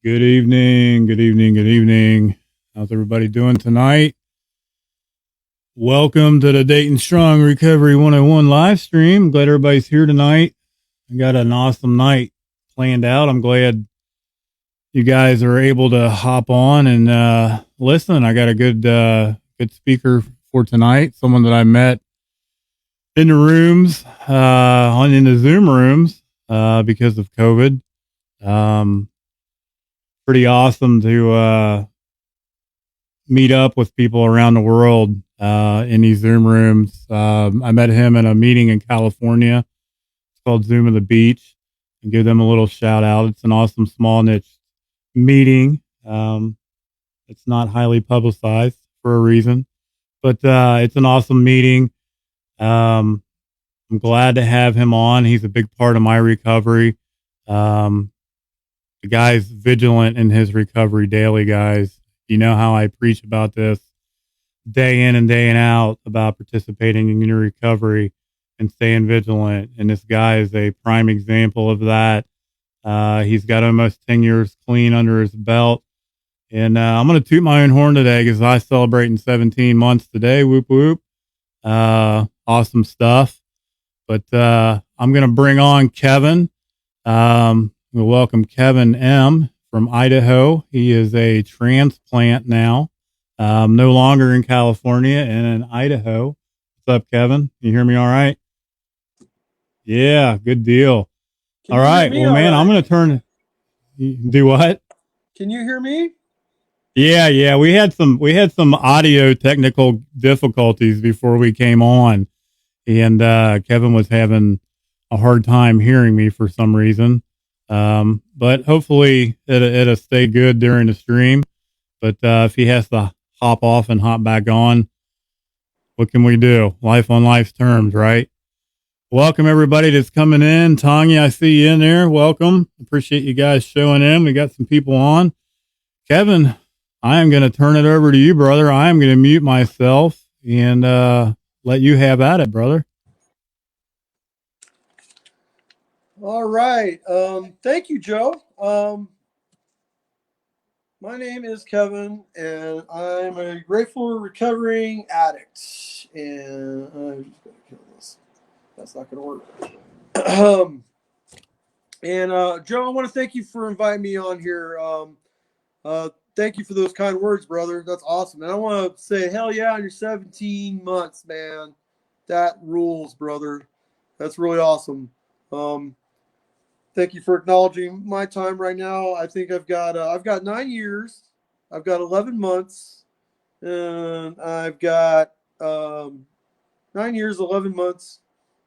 Good evening. Good evening. Good evening. How's everybody doing tonight? Welcome to the Dayton Strong Recovery 101 live stream. Glad everybody's here tonight. I got an awesome night planned out. I'm glad you guys are able to hop on and listen. I got a good speaker for tonight. Someone that I met in the rooms, in the Zoom rooms, because of COVID. Um, Pretty awesome to meet up with people around the world in these Zoom rooms. I met him in a meeting in California. It's called Zoom of the Beach, and give them a little shout out. It's an awesome small niche meeting. It's not highly publicized for a reason, but it's an awesome meeting. Um, I'm glad to have him on. He's a big part of my recovery. Um, the guy's vigilant in his recovery daily, guys. You know how I preach about this day in and day out about participating in your recovery and staying vigilant. And this guy is a prime example of that. He's got almost 10 years clean under his belt. And I'm going to toot my own horn today because I celebrating 17 months today. Whoop, whoop. Awesome stuff. But I'm going to bring on Kevin. We'll welcome Kevin M. from Idaho. He is a transplant now, no longer in California and in Idaho. What's up, Kevin? You hear me all right? Yeah, good deal. Can All you hear right. me Well, all man, I'm right? going to turn. Do what? Can you hear me? Yeah. We had some audio technical difficulties before we came on, and Kevin was having a hard time hearing me for some reason. But hopefully it'll stay good during the stream. But if he has to hop off and hop back on, what can we do? Life on life's terms, right? Welcome everybody that's coming in. Tanya, I see you in there. Welcome. Appreciate you guys showing in. We got some people on. Kevin, I am going to turn it over to you, brother. I am going to mute myself and let you have at it, brother. All right. Thank you, Joe. My name is Kevin, and I'm a grateful recovering addict. And I'm just gonna kill this. That's not gonna work. Joe, I want to thank you for inviting me on here. Thank you for those kind words, brother. That's awesome. And I want to say, hell yeah, on your 17 months, man. That rules, brother. That's really awesome. Um, Thank you for acknowledging my time right now. I think I've got 9 years, I've got 11 months, and I've got 9 years, 11 months.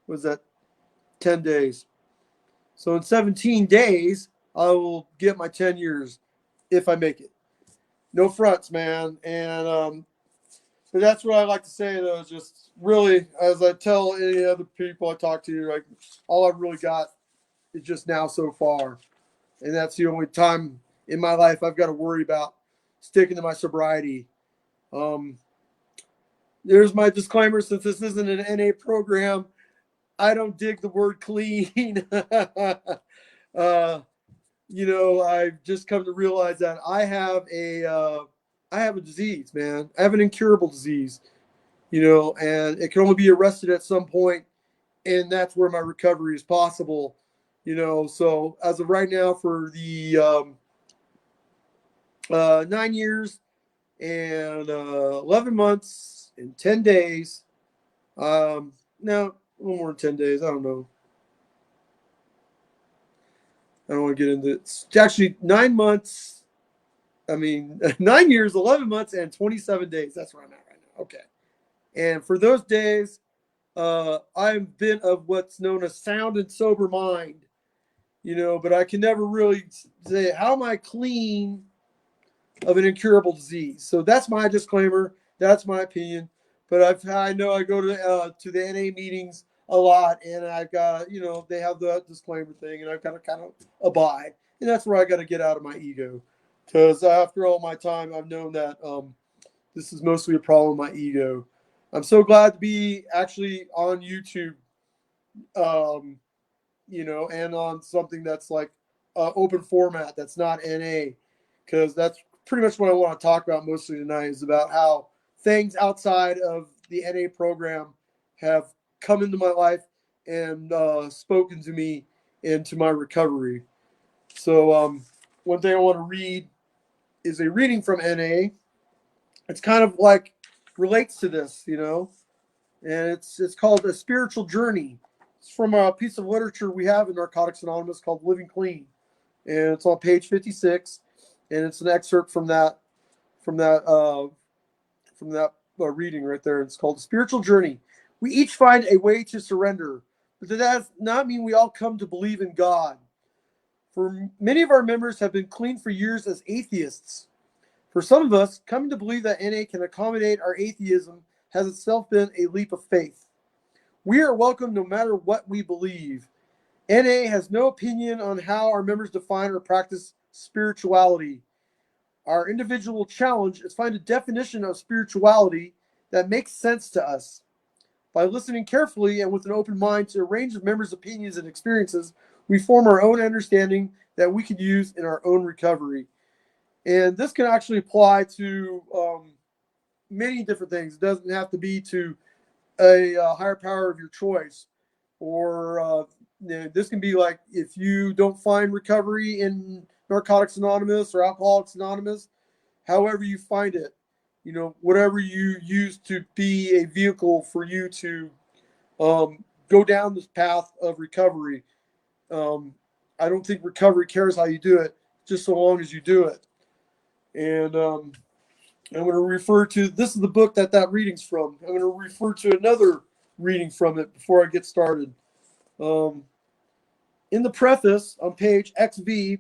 Was that 10 days? So in 17 days, I will get my 10 years if I make it. No fronts, man. And but that's what I like to say though. Is just really, as I tell any other people I talk to, like all I've really got is just now so far. And that's the only time in my life I've got to worry about sticking to my sobriety. Um, there's my disclaimer: since this isn't an NA program, I don't dig the word clean. uh, I've just come to realize that I have a disease, man. I have an incurable disease, and it can only be arrested at some point, and that's where my recovery is possible. So as of right now, for the 9 years and 11 months and 10 days. No, a little more than 10 days. I don't know. I don't want to get into it. It's actually 9 months. I mean, 9 years, 11 months, and 27 days. That's where I'm at right now. Okay. And for those days, I've been of what's known as sound and sober mind, but I can never really say, how am I clean of an incurable disease? So that's my disclaimer. That's my opinion. But I know I go to the NA meetings a lot, and I've got they have the disclaimer thing, and I've got to kind of abide, and that's where I got to get out of my ego, because after all my time, I've known that this is mostly a problem with my ego. I'm so glad to be actually on YouTube, and on something that's like open format that's not NA. because that's pretty much what I want to talk about mostly tonight, is about how things outside of the NA program have come into my life and spoken to me into my recovery. So one thing I want to read is a reading from NA. It's kind of like relates to this, and it's called A Spiritual Journey. It's from a piece of literature we have in Narcotics Anonymous called Living Clean, and it's on page 56, and it's an excerpt from that reading right there. It's called A Spiritual Journey. We each find a way to surrender, but that does not mean we all come to believe in God. For many of our members have been clean for years as atheists. For some of us, coming to believe that NA can accommodate our atheism has itself been a leap of faith. We are welcome no matter what we believe. NA has no opinion on how our members define or practice spirituality. Our individual challenge is find a definition of spirituality that makes sense to us. By listening carefully and with an open mind to a range of members' opinions and experiences, we form our own understanding that we can use in our own recovery. And this can actually apply to many different things. It doesn't have to be to a higher power of your choice. Or this can be like if you don't find recovery in Narcotics Anonymous or Alcoholics Anonymous, however you find it, whatever you use to be a vehicle for you to go down this path of recovery. I don't think recovery cares how you do it, just so long as you do it. And I'm going to refer to, this is the book that reading's from. I'm going to refer to another reading from it before I get started. In the preface on page XV,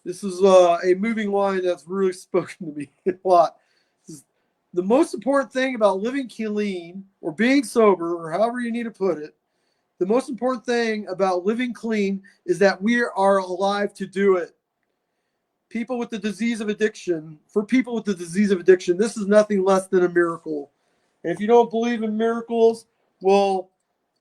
this is a moving line that's really spoken to me a lot. The most important thing about living clean or being sober, or however you need to put it, the most important thing about living clean is that we are alive to do it. For people with the disease of addiction, this is nothing less than a miracle. And if you don't believe in miracles, well,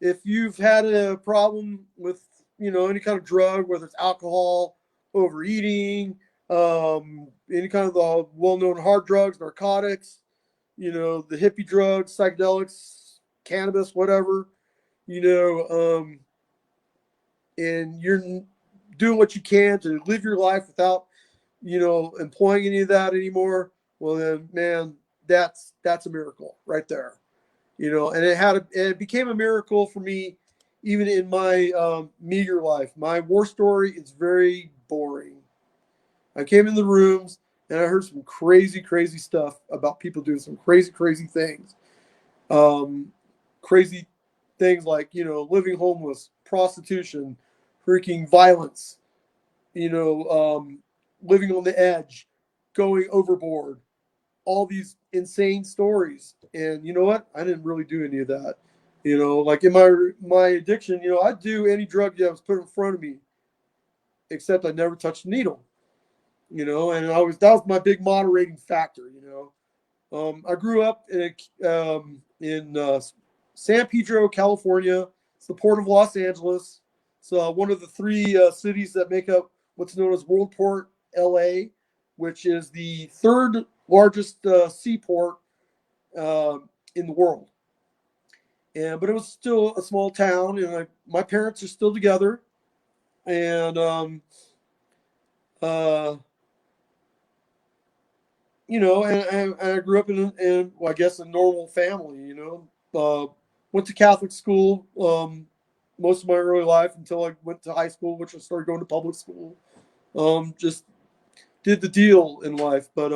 if you've had a problem with, any kind of drug, whether it's alcohol, overeating, any kind of the well-known hard drugs, narcotics, the hippie drugs, psychedelics, cannabis, whatever, and you're doing what you can to live your life without, employing any of that anymore, well then, man, that's a miracle right there. And it became a miracle for me, even in my meager life. My war story is very boring. I came in the rooms and I heard some crazy, crazy stuff about people doing some crazy, crazy things. Crazy things like, living homeless, prostitution, freaking violence, living on the edge, going overboard, all these insane stories. And you know what? I didn't really do any of that. Like in my addiction, I'd do any drug that was put in front of me, except I never touched a needle. And that was my big moderating factor. I grew up in San Pedro, California. It's the port of Los Angeles. It's one of the three cities that make up what's known as Worldport, LA, which is the third largest seaport in the world. But it was still a small town, and my parents are still together. And and I grew up in well, I guess a normal family. Went to Catholic school most of my early life until I went to high school, which I started going to public school. Just did the deal in life, but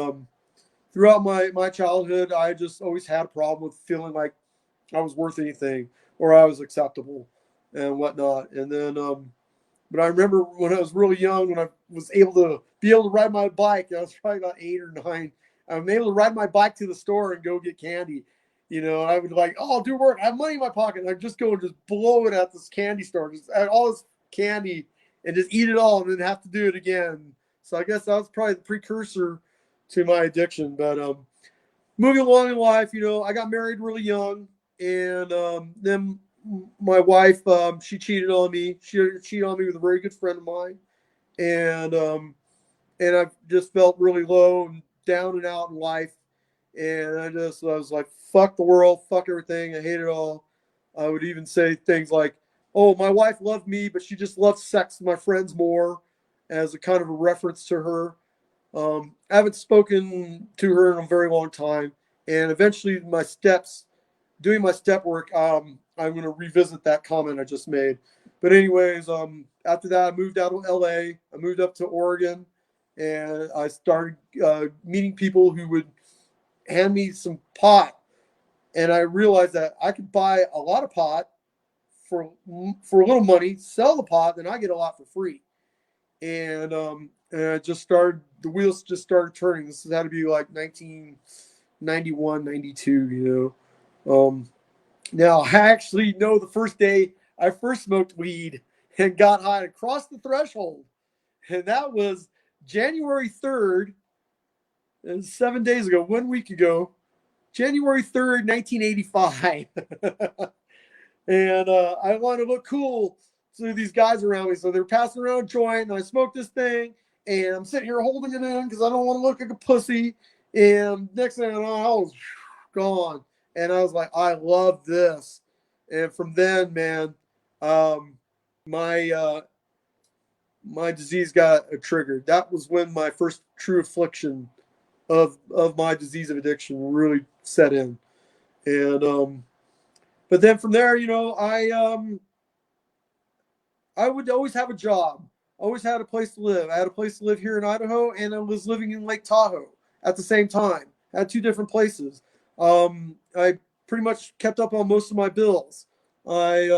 throughout my childhood, I just always had a problem with feeling like I was worth anything or I was acceptable and whatnot. And then, but I remember when I was really young, when I was able to ride my bike, I was probably about 8 or 9. I was able to ride my bike to the store and go get candy. I would like, oh, I'll do work. I have money in my pocket. And I'd just go and just blow it at this candy store, just add all this candy and just eat it all and then have to do it again. So I guess that was probably the precursor to my addiction. But moving along in life, I got married really young, and then my wife, she cheated on me. She cheated on me with a very good friend of mine, and and I just felt really low and down and out in life. And I was like, fuck the world, fuck everything. I hate it all. I would even say things like, oh, my wife loved me, but she just loves sex with my friends more, as a kind of a reference to her. I haven't spoken to her in a very long time. And eventually, doing my step work, I'm going to revisit that comment I just made. But anyways, after that, I moved out of LA. I moved up to Oregon, and I started meeting people who would hand me some pot, and I realized that I could buy a lot of pot for a little money, sell the pot, then I get a lot for free. And I just started. The wheels just started turning. This had to be like 1991, 92. Now I actually know the first day I first smoked weed and got high and crossed the threshold, and that was January 3rd. It was 7 days ago, 1 week ago, January 3rd, 1985. And I want to look cool to these guys around me. So they're passing around a joint, and I smoke this thing, and I'm sitting here holding it in because I don't want to look like a pussy. And next thing I know, I was gone. And I was like, I love this. And from then, man, um, my my disease got triggered. That was when my first true affliction of my disease of addiction really set in. And but then from there, I would always have a job. Always had a place to live. I had a place to live here in Idaho, and I was living in Lake Tahoe at the same time. I had two different places. I pretty much kept up on most of my bills. I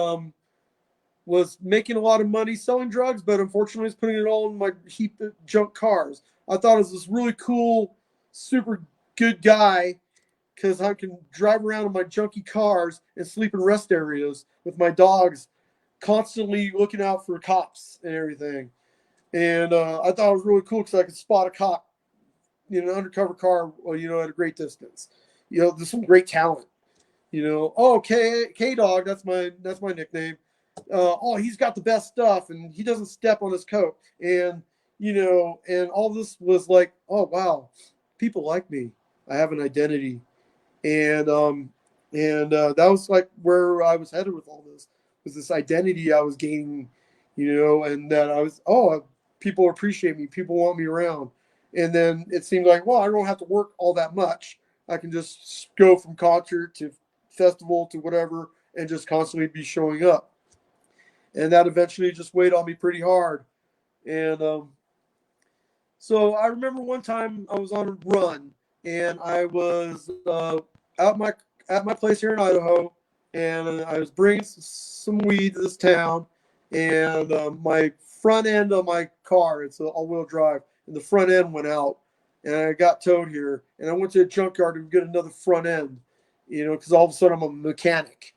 was making a lot of money selling drugs, but unfortunately, I was putting it all in my heap of junk cars. I thought I was this really cool, super good guy because I can drive around in my junky cars and sleep in rest areas with my dogs, constantly looking out for cops and everything. And I thought it was really cool because I could spot a cop in an undercover car, at a great distance. There's some great talent. Oh, K Dog, that's my nickname. Oh, he's got the best stuff, and he doesn't step on his coat. And all this was like, oh wow, people like me. I have an identity, and that was like where I was headed with all this, was this identity I was gaining, and that I was, people appreciate me, people want me around. And then it seemed like, well, I don't have to work all that much. I can just go from concert to festival to whatever and just constantly be showing up. And that eventually just weighed on me pretty hard. And so I remember one time I was on a run, and I was out my at my place here in Idaho, and I was bringing some weed to this town, and my front end of my car, it's an all-wheel drive, and the front end went out, and I got towed here, and I went to a junkyard to get another front end, because all of a sudden I'm a mechanic,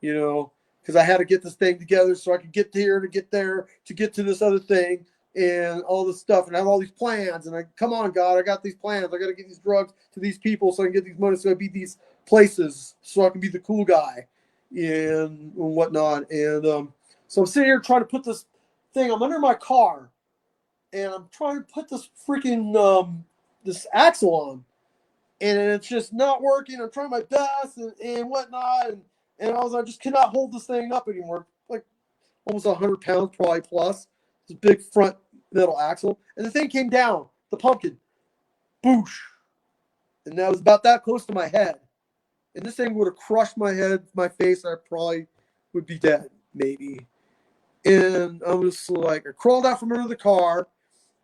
because I had to get this thing together so I could get here to get there to get to this other thing and all this stuff, and I have all these plans. And come on, God, I got these plans. I got to get these drugs to these people so I can get these money so I can be these places so I can be the cool guy and whatnot. And so I'm sitting here trying to put this thing. I'm under my car, and I'm trying to put this freaking this axle on, and it's just not working. I'm trying my best and whatnot, and I just cannot hold this thing up anymore. Like almost 100 pounds, probably plus. This big front metal axle, and the thing came down. The pumpkin, boosh, and that was about that close to my head. And this thing would have crushed my head, my face. I probably would be dead, maybe. And I was like, I crawled out from under the car.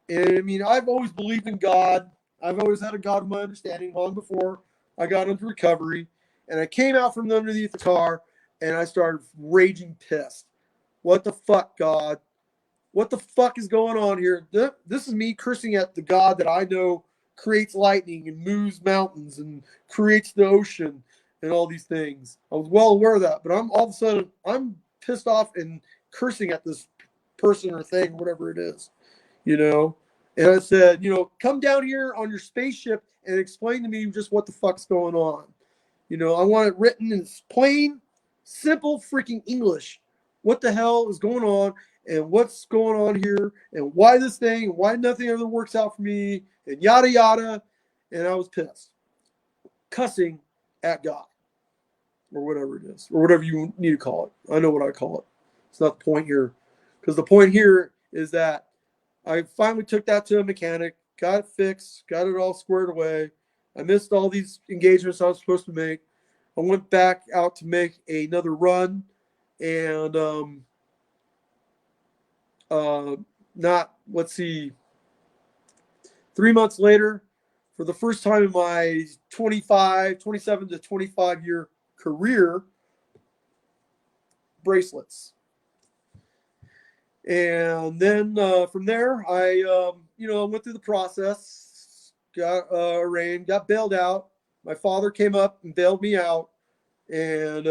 And I mean, I've always believed in God. I've always had a God of my understanding long before I got into recovery. And I came out from underneath the car, and I started raging pissed. What the fuck, God? What the fuck is going on here? This is me cursing at the God that I know creates lightning and moves mountains and creates the ocean and all these things. I was well aware of that, but I'm all of a sudden I'm pissed off and cursing at this person or thing, whatever it is, you know. And I said, come down here on your spaceship and explain to me just what the fuck's going on. I want it written in plain, simple freaking English. What the hell is going on? and what's going on here and why this thing and why nothing ever works out for me and yada yada. And I was pissed, cussing at God or whatever it is, or whatever you need to call it. I know what I call it. It's not the point here, because the point here is that I finally took that to a mechanic, got it fixed, got it all squared away. I missed all these engagements I was supposed to make. I went back out to make another run, and not, let's see, 3 months later, for the first time in my 27 to 25 year career, bracelets. And then from there, I went through the process, got arraigned, got bailed out. My father came up and bailed me out, and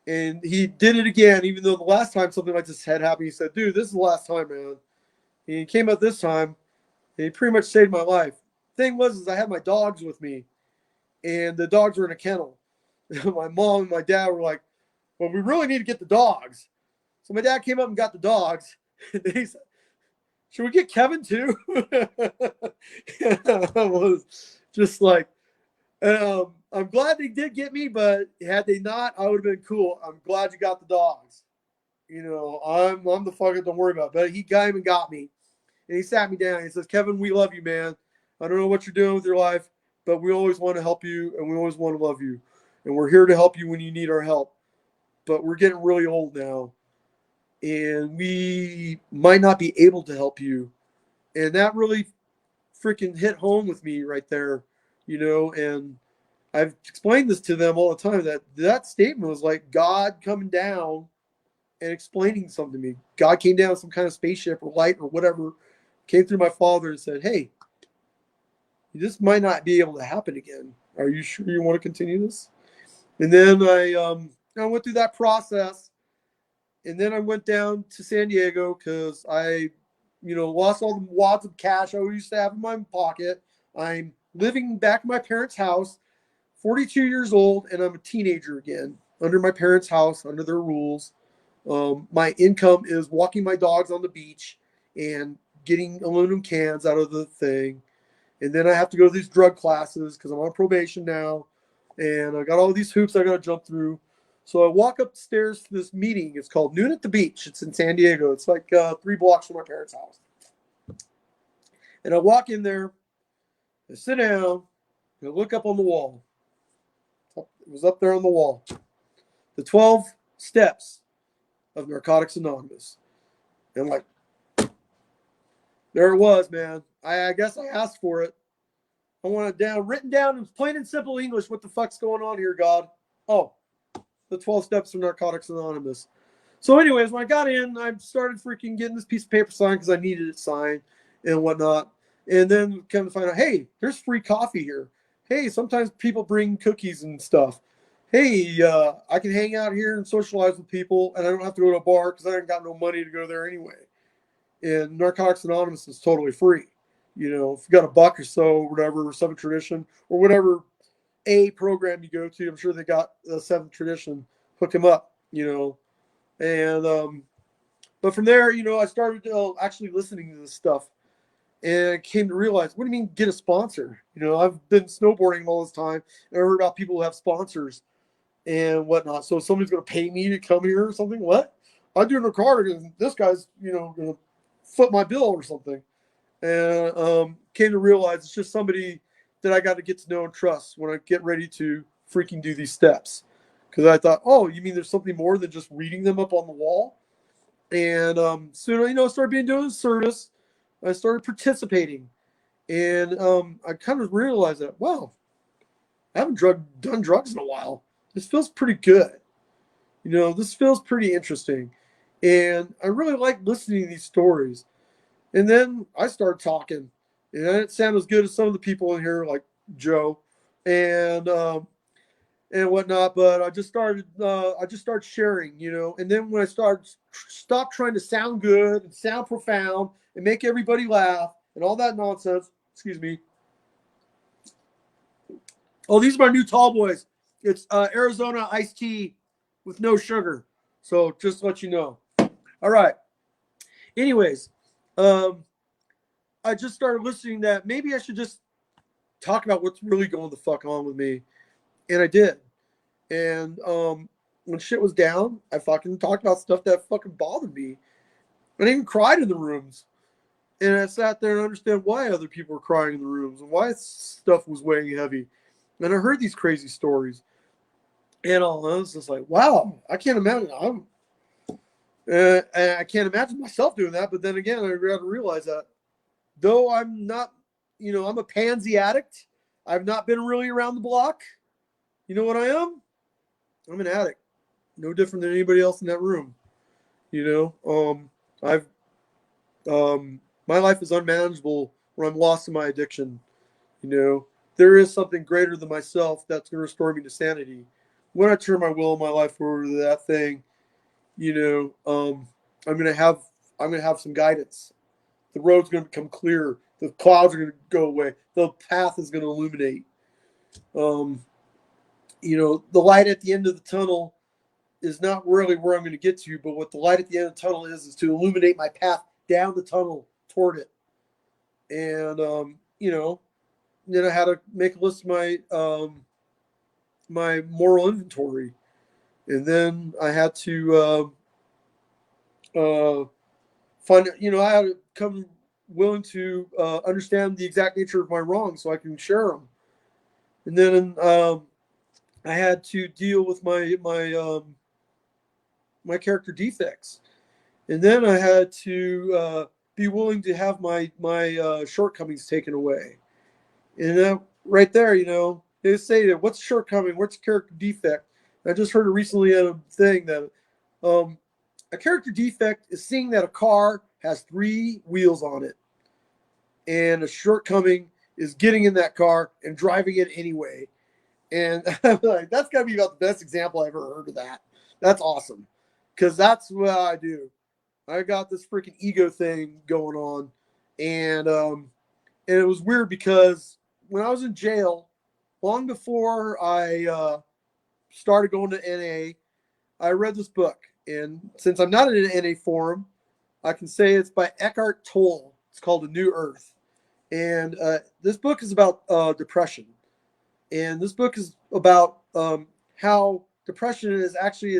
and he did it again, even though the last time something like this had happened. He said, "Dude, this is the last time, man." And he came up this time, and he pretty much saved my life. Thing was, is I had my dogs with me, and the dogs were in a kennel. My mom and my dad were like, "Well, we really need to get the dogs." So my dad came up and got the dogs. And he said, "Should we get Kevin too?" I was just like, I'm glad they did get me, but had they not, I would have been cool. I'm glad you got the dogs. I'm the fucker, don't worry about it. But he came and got me. And he sat me down. He says, "Kevin, we love you, man. I don't know what you're doing with your life, but we always want to help you, and we always want to love you. And we're here to help you when you need our help. But we're getting really old now, and we might not be able to help you." And that really freaking hit home with me right there, and I've explained this to them all the time, that statement was like God coming down and explaining something to me. God came down some kind of spaceship or light or whatever, came through my father and said, "Hey, this might not be able to happen again. Are you sure you want to continue this?" And then I went through that process. And then I went down to San Diego because I, lost all the wads of cash I used to have in my pocket. I'm living back in my parents' house, 42 years old, and I'm a teenager again, under my parents' house, under their rules. My income is walking my dogs on the beach and getting aluminum cans out of the thing. And then I have to go to these drug classes because I'm on probation now. And I got all these hoops I got to jump through. So I walk upstairs to this meeting. It's called Noon at the Beach. It's in San Diego. It's like 3 blocks from my parents' house. And I walk in there, I sit down, and I look up on the wall. It was up there on the wall. The 12 steps of Narcotics Anonymous. And I'm like, there it was, man. I guess I asked for it. I want it down, written down in plain and simple English. What the fuck's going on here, God? Oh, the 12 steps of Narcotics Anonymous. So anyways, when I got in, I started freaking getting this piece of paper signed because I needed it signed and whatnot. And then come to find out, hey, there's free coffee here. Hey, sometimes people bring cookies and stuff. Hey, I can hang out here and socialize with people, and I don't have to go to a bar because I ain't got no money to go there anyway. And Narcotics Anonymous is totally free. If you got a buck or so, or whatever, Seventh Tradition, or whatever a program you go to, I'm sure they got the Seventh Tradition. Hook them up, And but from there, I started actually listening to this stuff, and I came to realize, what do you mean get a sponsor? I've been snowboarding all this time, and I heard about people who have sponsors and whatnot. So somebody's going to pay me to come here or something? What? I'm doing a card, and this guy's going to foot my bill or something. And came to realize it's just somebody that I got to get to know and trust when I get ready to freaking do these steps. Because I thought, oh, you mean there's something more than just reading them up on the wall? And soon, I started doing service. I started participating. And I kind of realized that, wow, I haven't done drugs in a while. This feels pretty good. This feels pretty interesting. And I really like listening to these stories. And then I started talking, and I didn't sound as good as some of the people in here, like Joe, and whatnot. But I just started sharing, And then when I stopped trying to sound good and sound profound and make everybody laugh and all that nonsense. Excuse me. Oh, these are my new tall boys. It's Arizona iced tea with no sugar. So just to let you know. All right. Anyways, um, I just started listening that maybe I should just talk about what's really going the fuck on with me. And I did. And when shit was down, I fucking talked about stuff that fucking bothered me. And I even cried in the rooms. And I sat there and understood why other people were crying in the rooms and why stuff was weighing heavy. And I heard these crazy stories. And I was just like, wow, I can't imagine. I can't imagine myself doing that. But then again, I got to realize that though I'm not, I'm a pansy addict. I've not been really around the block. You know what I am? I'm an addict. No different than anybody else in that room. I've my life is unmanageable when I'm lost in my addiction. There is something greater than myself that's going to restore me to sanity. When I turn my will and my life over to that thing, I'm gonna have some guidance. The road's gonna become clear. The clouds are gonna go away. The path is gonna illuminate. Um, the light at the end of the tunnel is not really where I'm going to get to, but what the light at the end of the tunnel is to illuminate my path down the tunnel toward it. And then I had to make a list of my moral inventory, and then I had to find. I had to come willing to understand the exact nature of my wrongs so I can share them. And then I had to deal with my character defects, and then I had to be willing to have my shortcomings taken away. And right there, they say that what's shortcoming, what's character defect. I just heard recently a thing that a character defect is seeing that a car has 3 wheels on it, and a shortcoming is getting in that car and driving it anyway. And I'm like, that's got to be about the best example I ever heard of that. That's awesome, because that's what I do. I got this freaking ego thing going on, and it was weird because when I was in jail, long before I started going to NA, I read this book, and since I'm not in an NA forum, I can say it's by Eckhart Tolle. It's called A New Earth, and this book is about depression, and this book is about how depression is actually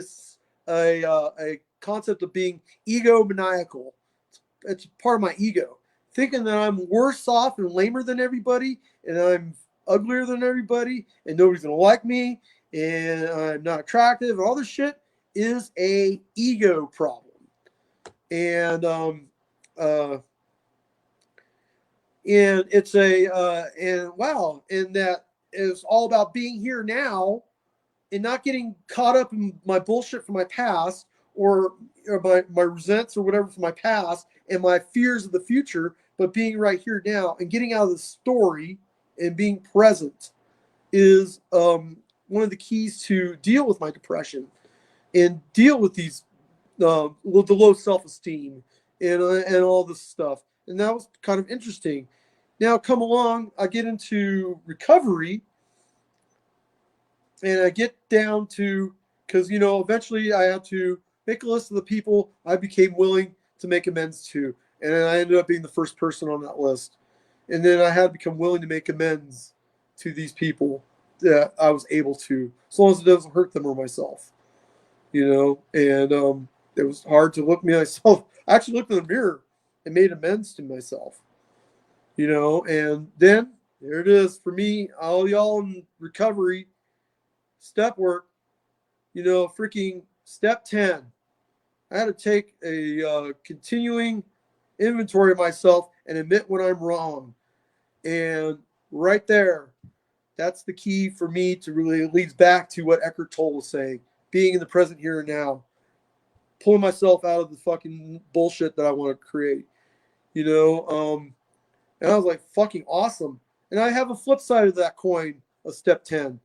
a concept of being egomaniacal. It's part of my ego, thinking that I'm worse off and lamer than everybody, and I'm uglier than everybody, and nobody's gonna like me, and I'm not attractive, and all this shit is a ego problem. And uh, and it's and wow, and that is all about being here now and not getting caught up in my bullshit from my past, or my resents or whatever from my past and my fears of the future, but being right here now and getting out of the story and being present is one of the keys to deal with my depression and deal with with the low self-esteem and all this stuff. And that was kind of interesting. Now come along, I get into recovery, and I get down to, because eventually I had to make a list of the people I became willing to make amends to, and I ended up being the first person on that list. And then I had to become willing to make amends to these people that I was able to, as long as it doesn't hurt them or myself. And it was hard to look me myself. I actually looked in the mirror and made amends to myself. And then there it is for me, all y'all in recovery. Step work, freaking step 10. I had to take a continuing inventory of myself and admit when I'm wrong. And right there, that's the key for me to really, it leads back to what Eckhart Tolle was saying, being in the present here and now, pulling myself out of the fucking bullshit that I want to create, and I was like, fucking awesome. And I have a flip side of that coin of step 10.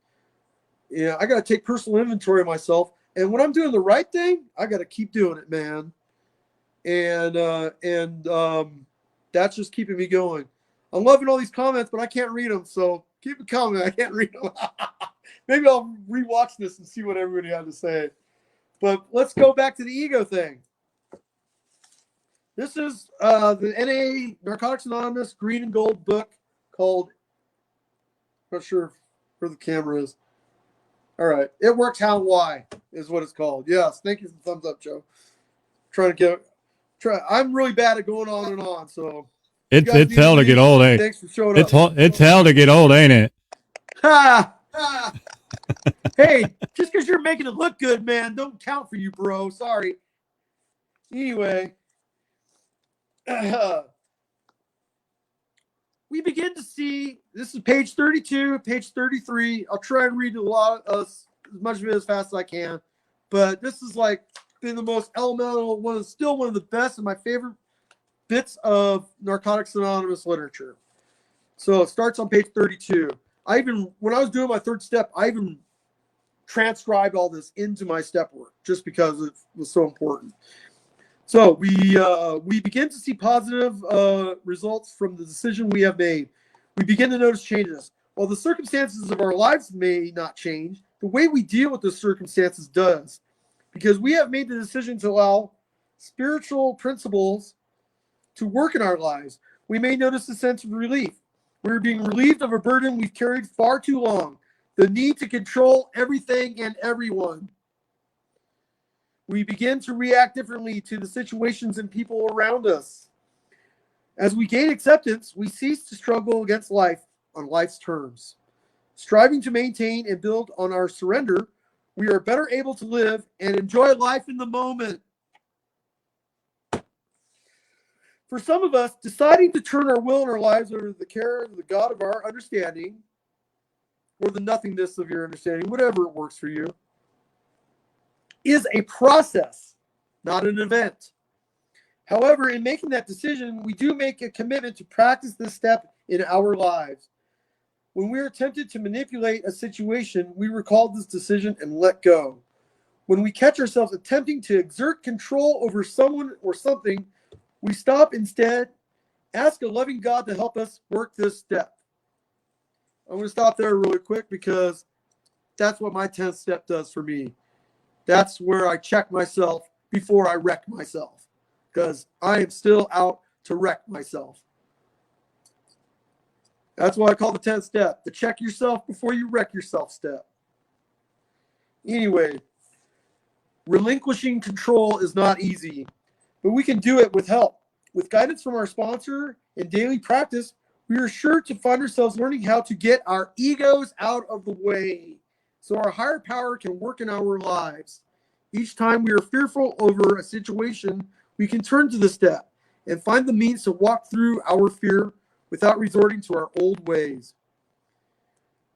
I got to take personal inventory of myself. And when I'm doing the right thing, I got to keep doing it, man. And that's just keeping me going. I'm loving all these comments, but I can't read them. So keep it coming. I can't read them. Maybe I'll rewatch this and see what everybody had to say. But let's go back to the ego thing. This is the NA Narcotics Anonymous green and gold book called, I'm not sure where the camera is. All right. It Works How and Why is what it's called. Yes. Thank you for the thumbs up, Joe. I'm really bad at going on and on. So It's hell to get old, eh? thanks for showing up. It's hell to get old, ain't it? Ha! Hey, just because you're making it look good, man, don't count for you, bro. Sorry. Anyway, we begin to see, this is page 32, page 33. I'll try and read as much of it as fast as I can. But this is like been the most elemental, still one of the best and my favorite bits of Narcotics Anonymous literature. So it starts on page 32. When I was doing my third step, I even transcribed all this into my step work just because it was so important. So we begin to see positive results from the decision we have made. We begin to notice changes. While the circumstances of our lives may not change, the way we deal with those circumstances does, because we have made the decision to allow spiritual principles to work in our lives. We may notice a sense of relief. We're being relieved of a burden we've carried far too long, the need to control everything and everyone. We begin to react differently to the situations and people around us. As we gain acceptance, we cease to struggle against life on life's terms. Striving to maintain and build on our surrender, we are better able to live and enjoy life in the moment. For some of us, deciding to turn our will and our lives over to the care of the God of our understanding, or the nothingness of your understanding, whatever it works for you, is a process, not an event. However, in making that decision, we do make a commitment to practice this step in our lives. When we are tempted to manipulate a situation, we recall this decision and let go. When we catch ourselves attempting to exert control over someone or something, we stop instead, ask a loving God to help us work this step. I'm going to stop there really quick because that's what my 10th step does for me. That's where I check myself before I wreck myself, because I am still out to wreck myself. That's what I call the 10th step, the check yourself before you wreck yourself step. Anyway, relinquishing control is not easy, but we can do it with help. With guidance from our sponsor and daily practice, we are sure to find ourselves learning how to get our egos out of the way so our higher power can work in our lives. Each time we are fearful over a situation, we can turn to the step and find the means to walk through our fear without resorting to our old ways.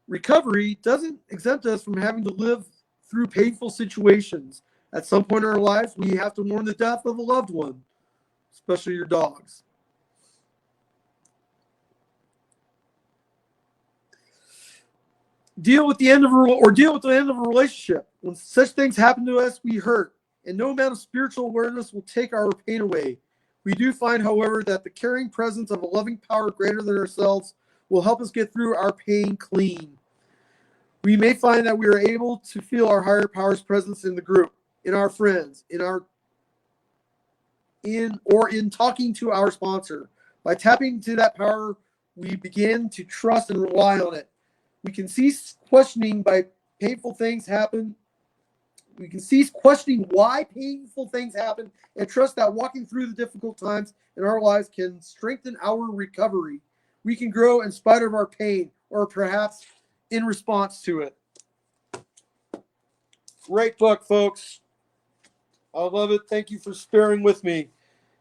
Recovery doesn't exempt us from having to live through painful situations. At some point in our lives, we have to mourn the death of a loved one, especially your dogs. Deal with the end of a relationship. When such things happen to us, we hurt, and no amount of spiritual awareness will take our pain away. We do find, however, that the caring presence of a loving power greater than ourselves will help us get through our pain clean. We may find that we are able to feel our higher power's presence in the group, in our friends, in talking to our sponsor. By tapping into that power, we begin to trust and rely on it. We can cease questioning why painful things happen and trust that walking through the difficult times in our lives can strengthen our recovery. We can grow in spite of our pain, or perhaps in response to it. Great book, folks. I love it. Thank you for sparing with me.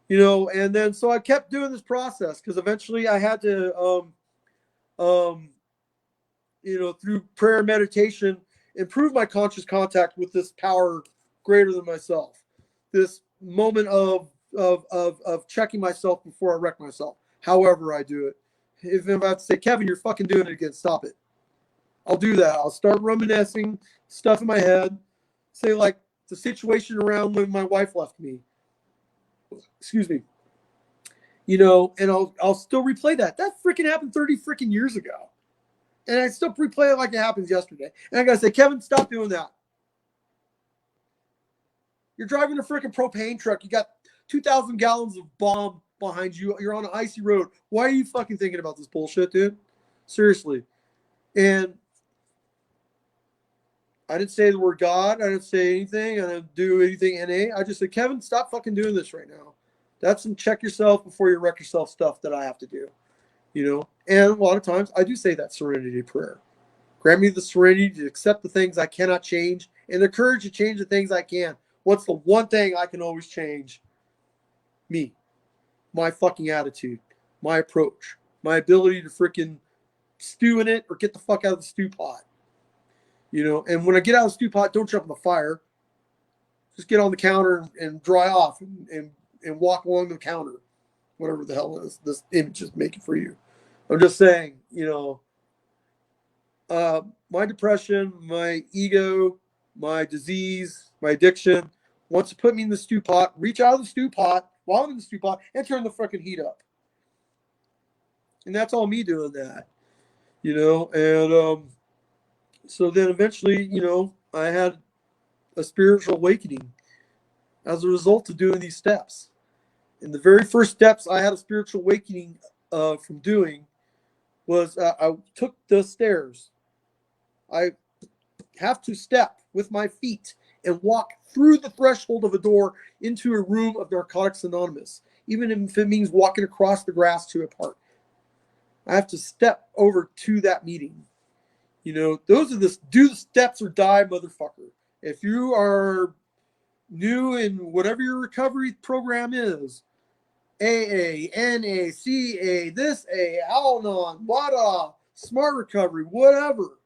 And then so I kept doing this process because eventually I had to through prayer and meditation, improve my conscious contact with this power greater than myself. This moment of checking myself before I wreck myself. However I do it. If I have to say, Kevin, you're fucking doing it again, stop it. I'll do that. I'll start reminiscing stuff in my head. Say like the situation around when my wife left me. Excuse me. And I'll still replay that. That freaking happened 30 freaking years ago. And I still replay it like it happens yesterday. And I got to say, Kevin, stop doing that. You're driving a freaking propane truck. You got 2,000 gallons of bomb behind you. You're on an icy road. Why are you fucking thinking about this bullshit, dude? Seriously. And I didn't say the word God. I didn't say anything. I didn't do anything NA. I just said, Kevin, stop fucking doing this right now. That's some check yourself before you wreck yourself stuff that I have to do. You know? And a lot of times I do say that serenity prayer. Grant me the serenity to accept the things I cannot change and the courage to change the things I can. What's the one thing I can always change? Me. My fucking attitude. My approach. My ability to freaking stew in it or get the fuck out of the stew pot. You know, and when I get out of the stew pot, don't jump in the fire. Just get on the counter and dry off and walk along the counter. Whatever the hell this image is making for you. I'm just saying, you know, my depression, my ego, my disease, my addiction wants to put me in the stew pot, reach out of the stew pot while I'm in the stew pot and turn the freaking heat up. And that's all me doing that, you know. And so then eventually, you know, I had a spiritual awakening as a result of doing these steps. And the very first steps I had a spiritual awakening from doing was I took the stairs. I have to step with my feet and walk through the threshold of a door into a room of Narcotics Anonymous, even if it means walking across the grass to a park. I have to step over to that meeting. You know, those are the do the steps or die, motherfucker. If you are new in whatever your recovery program is, AA, NA, CA, this A, Al-Anon, WADA, Smart Recovery, whatever.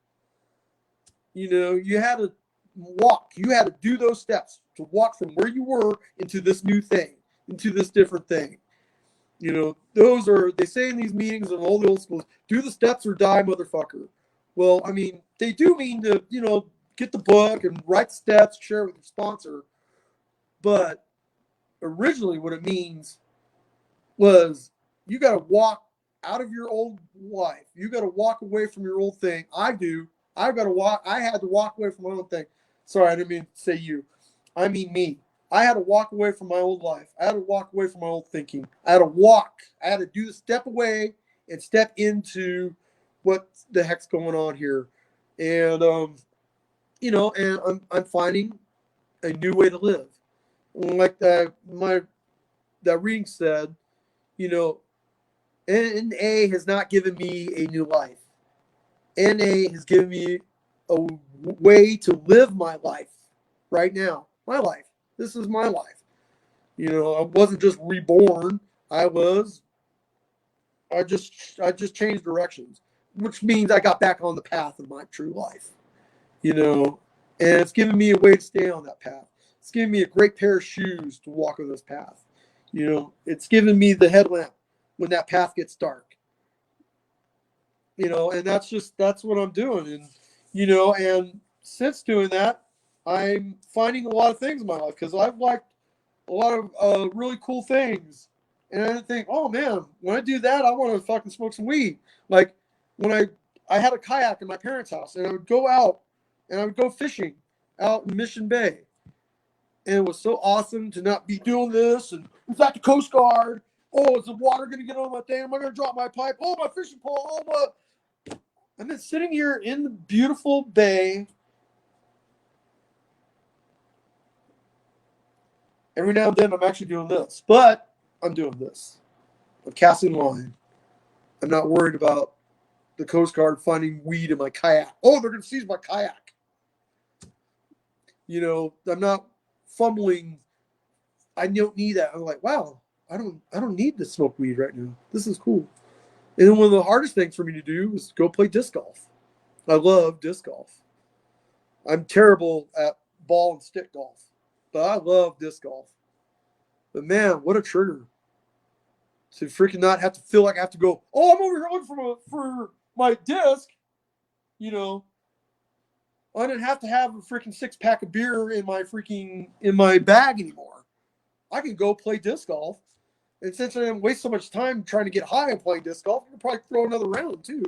You know, you had to walk. You had to do those steps to walk from where you were into this new thing, into this different thing. You know, those are, they say in these meetings and all the old schools, do the steps or die, motherfucker. Well, I mean, they do mean to, you know, get the book and write the steps, share it with your sponsor. But originally what it means was you got to walk out of your old life. You got to walk away from your old thing. I do. I've got to walk. I had to walk away from my own thing. Sorry, I didn't mean to say you. I mean me. I had to walk away from my old life. I had to walk away from my old thinking. I had to walk. I had to do the step away and step into what the heck's going on here. And you know, and I'm finding a new way to live. Like that reading said, you know, NA has not given me a new life. NA has given me a way to live my life right now. My life. This is my life. You know, I wasn't just reborn. I just changed directions, which means I got back on the path of my true life. You know, and it's given me a way to stay on that path. It's given me a great pair of shoes to walk on this path. You know, it's given me the headlamp when that path gets dark. You know, and that's what I'm doing. And, you know, and since doing that, I'm finding a lot of things in my life because I've liked a lot of really cool things. And I think, oh man, when I do that, I want to fucking smoke some weed. Like when I had a kayak in my parents' house and I would go out and I would go fishing out in Mission Bay. And it was so awesome to not be doing this. And is that the Coast Guard? Oh, is the water going to get on my thing? Am I going to drop my pipe? Oh, my fishing pole. Oh, what? I've been sitting here in the beautiful bay. Every now and then I'm actually doing this. But I'm doing this. I'm casting line. I'm not worried about the Coast Guard finding weed in my kayak. Oh, they're going to seize my kayak. You know, I'm not fumbling. I don't need that. I'm like, wow, I don't need to smoke weed right now. This is cool. And then one of the hardest things for me to do is go play disc golf. I love disc golf. I'm terrible at ball and stick golf, but I love disc golf. But man, what a trigger to freaking not have to feel like I have to go, oh, I'm over here looking for my disc. You know, I didn't have to have a freaking 6-pack of beer in my bag anymore. I can go play disc golf. And since I didn't waste so much time trying to get high and playing disc golf, I could probably throw another round too.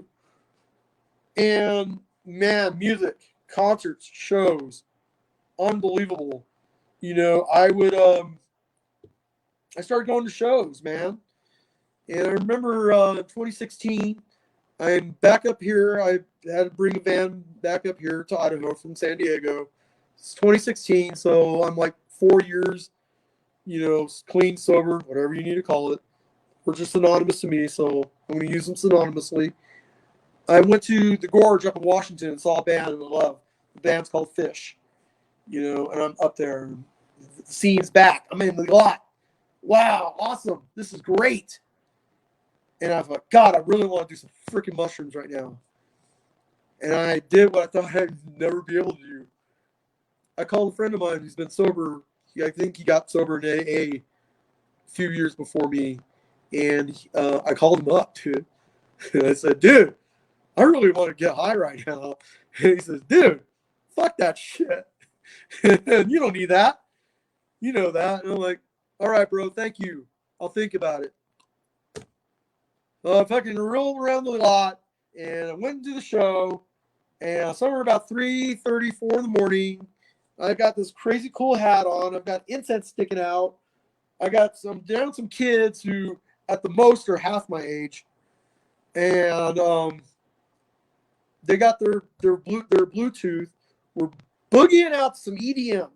And man, music, concerts, shows, unbelievable. I would I started going to shows, man. And I remember 2016, I'm back up here. I had to bring a van back up here to Idaho from San Diego. It's 2016, so I'm like 4 years, clean, sober, whatever you need to call it. We're just synonymous to me, so I'm going to use them synonymously. I went to the Gorge up in Washington and saw a band and I love. The band's called Fish, and I'm up there. The scene's back. I'm in the lot. Wow, awesome. This is great. And I thought, God, I really want to do some freaking mushrooms right now. And I did what I thought I'd never be able to do. I called a friend of mine who's been sober. I think he got sober in AA a few years before me. And I called him up, dude. And I said, dude, I really want to get high right now. And he says, dude, fuck that shit. You don't need that. You know that. And I'm like, all right, bro, thank you. I'll think about it. I fucking rolled around the lot and I went to the show. And somewhere about 3:30, 4 in the morning, I got this crazy cool hat on. I've got incense sticking out. I got some kids who at the most are half my age. And they got their Bluetooth. We're boogieing out some EDM.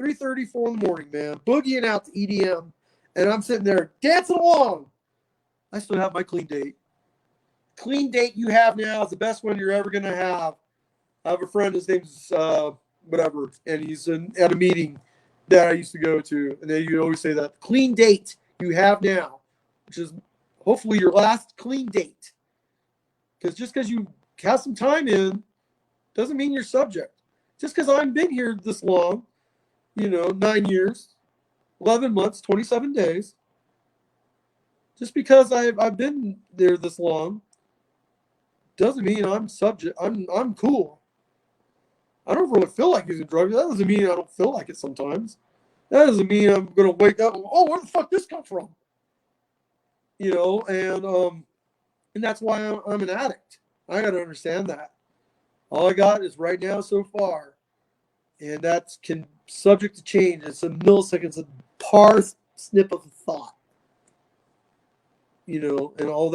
3:30, 4 in the morning, man. Boogieing out to EDM. And I'm sitting there dancing along. I still have my clean date. Clean date you have now is the best one you're ever going to have. I have a friend, his name's whatever, and he's at a meeting that I used to go to. And they always say that clean date you have now, which is hopefully your last clean date. Because just because you have some time in doesn't mean you're subject. Just because I've been here this long, 9 years, 11 months, 27 days, just because I've been there this long doesn't mean I'm subject. I'm cool. I don't really feel like using drugs. That doesn't mean I don't feel like it sometimes. That doesn't mean I'm gonna wake up and, oh, where the fuck this come from? And that's why I'm an addict. I gotta understand that. All I got is right now so far, and that's subject to change. It's a milliseconds, a parsnip of a thought. And all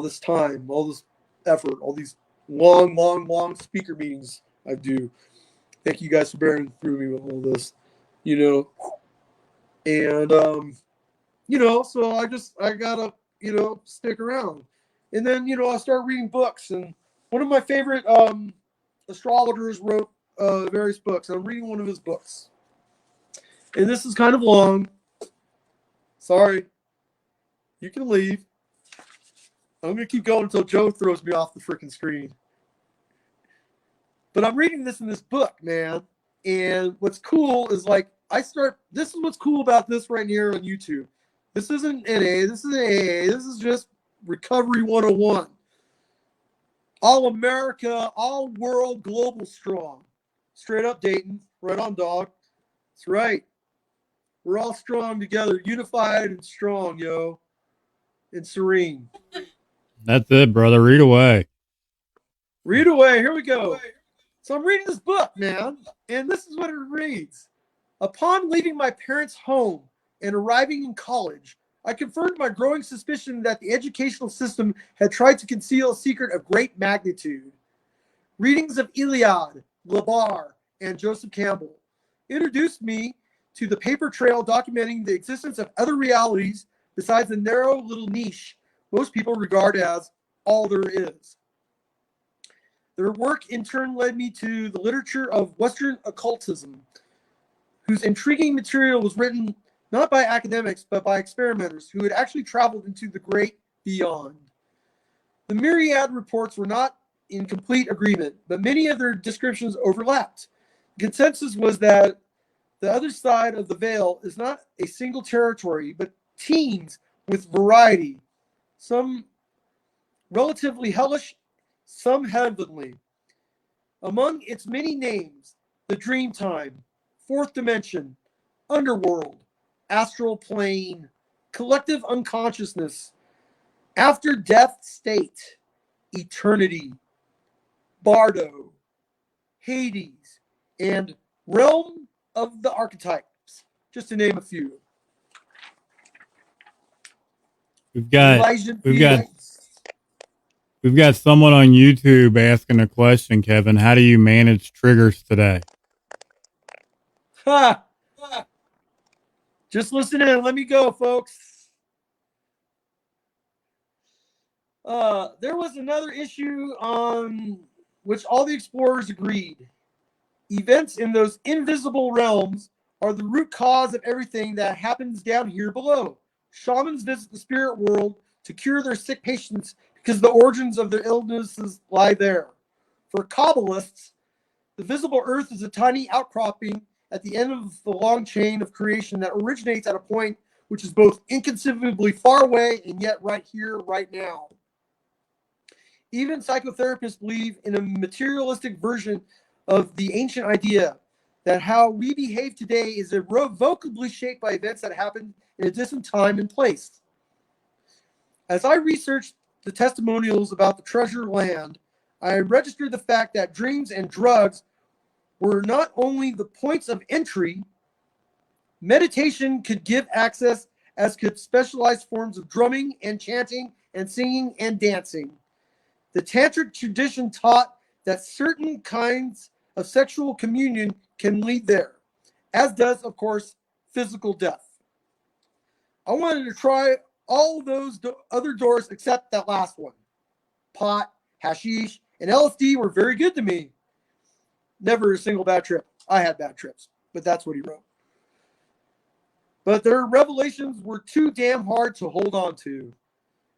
this time, all this effort, all these long speaker meetings I do. Thank you guys for bearing through me with all this, and so I gotta, stick around. And then, I start reading books, and one of my favorite astrologers wrote various books. I'm reading one of his books. And this is kind of long. Sorry. You can leave. I'm going to keep going until Joe throws me off the freaking screen. But I'm reading this in this book, man. And what's cool is this is what's cool about this right here on YouTube. This isn't NA. This isn't AA. This is just Recovery 101. All America, all world, global strong. Straight up, Dayton. Right on, dog. That's right. We're all strong together, unified and strong, yo. And serene. That's it, brother. Read away. Read away. Here we go. So I'm reading this book, man. And this is what it reads. Upon leaving my parents' home and arriving in college, I confirmed my growing suspicion that the educational system had tried to conceal a secret of great magnitude. Readings of Iliad, Labar, and Joseph Campbell introduced me to the paper trail documenting the existence of other realities besides the narrow little niche most people regard as all there is. Their work in turn led me to the literature of Western occultism, whose intriguing material was written not by academics, but by experimenters who had actually traveled into the great beyond. The myriad reports were not in complete agreement, but many of their descriptions overlapped. The consensus was that the other side of the veil is not a single territory, but teems with variety, some relatively hellish, some heavenly. Among its many names, the dream time, fourth dimension, underworld, astral plane, collective unconsciousness, after death state, eternity, Bardo, Hades, and Realm of the archetypes, just to name a few. We've got Elijah we've got Fields. we've got someone on YouTube asking a question, Kevin. How do you manage triggers today? Ha! Just listen in. Let me go, folks. There was another issue on which all the explorers agreed. Events in those invisible realms are the root cause of everything that happens down here below. Shamans visit the spirit world to cure their sick patients because the origins of their illnesses lie there. For Kabbalists, the visible earth is a tiny outcropping at the end of the long chain of creation that originates at a point which is both inconceivably far away and yet right here, right now. Even psychotherapists believe in a materialistic version of the ancient idea that how we behave today is irrevocably shaped by events that happened in a distant time and place. As I researched the testimonials about the treasure land, I registered the fact that dreams and drugs were not only the points of entry, meditation could give access, as could specialized forms of drumming and chanting and singing and dancing. The tantric tradition taught that certain kinds of sexual communion can lead there, as does, of course, physical death. I wanted to try all those other doors except that last one. Pot, hashish, and LSD were very good to me. Never a single bad trip. I had bad trips, but that's what he wrote. But their revelations were too damn hard to hold on to.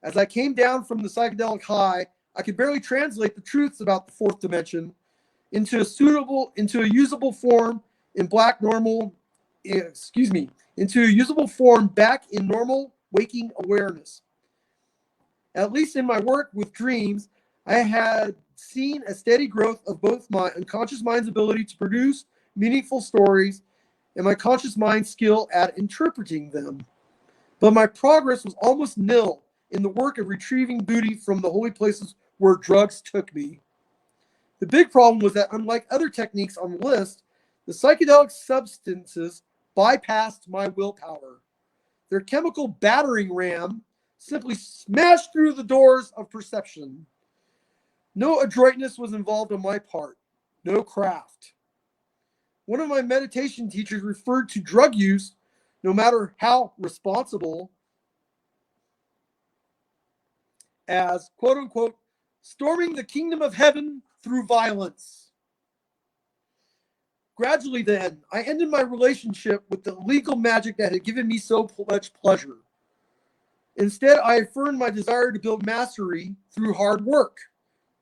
As I came down from the psychedelic high, I could barely translate the truths about the fourth dimension into a usable form in into a usable form back in normal waking awareness. At least in my work with dreams, I had seen a steady growth of both my unconscious mind's ability to produce meaningful stories and my conscious mind's skill at interpreting them. But my progress was almost nil in the work of retrieving booty from the holy places where drugs took me. The big problem was that, unlike other techniques on the list, the psychedelic substances bypassed my willpower. Their chemical battering ram simply smashed through the doors of perception. No adroitness was involved on my part, no craft. One of my meditation teachers referred to drug use, no matter how responsible, as quote unquote, storming the kingdom of heaven through violence. Gradually, then, I ended my relationship with the legal magic that had given me so much pleasure. Instead, I affirmed my desire to build mastery through hard work,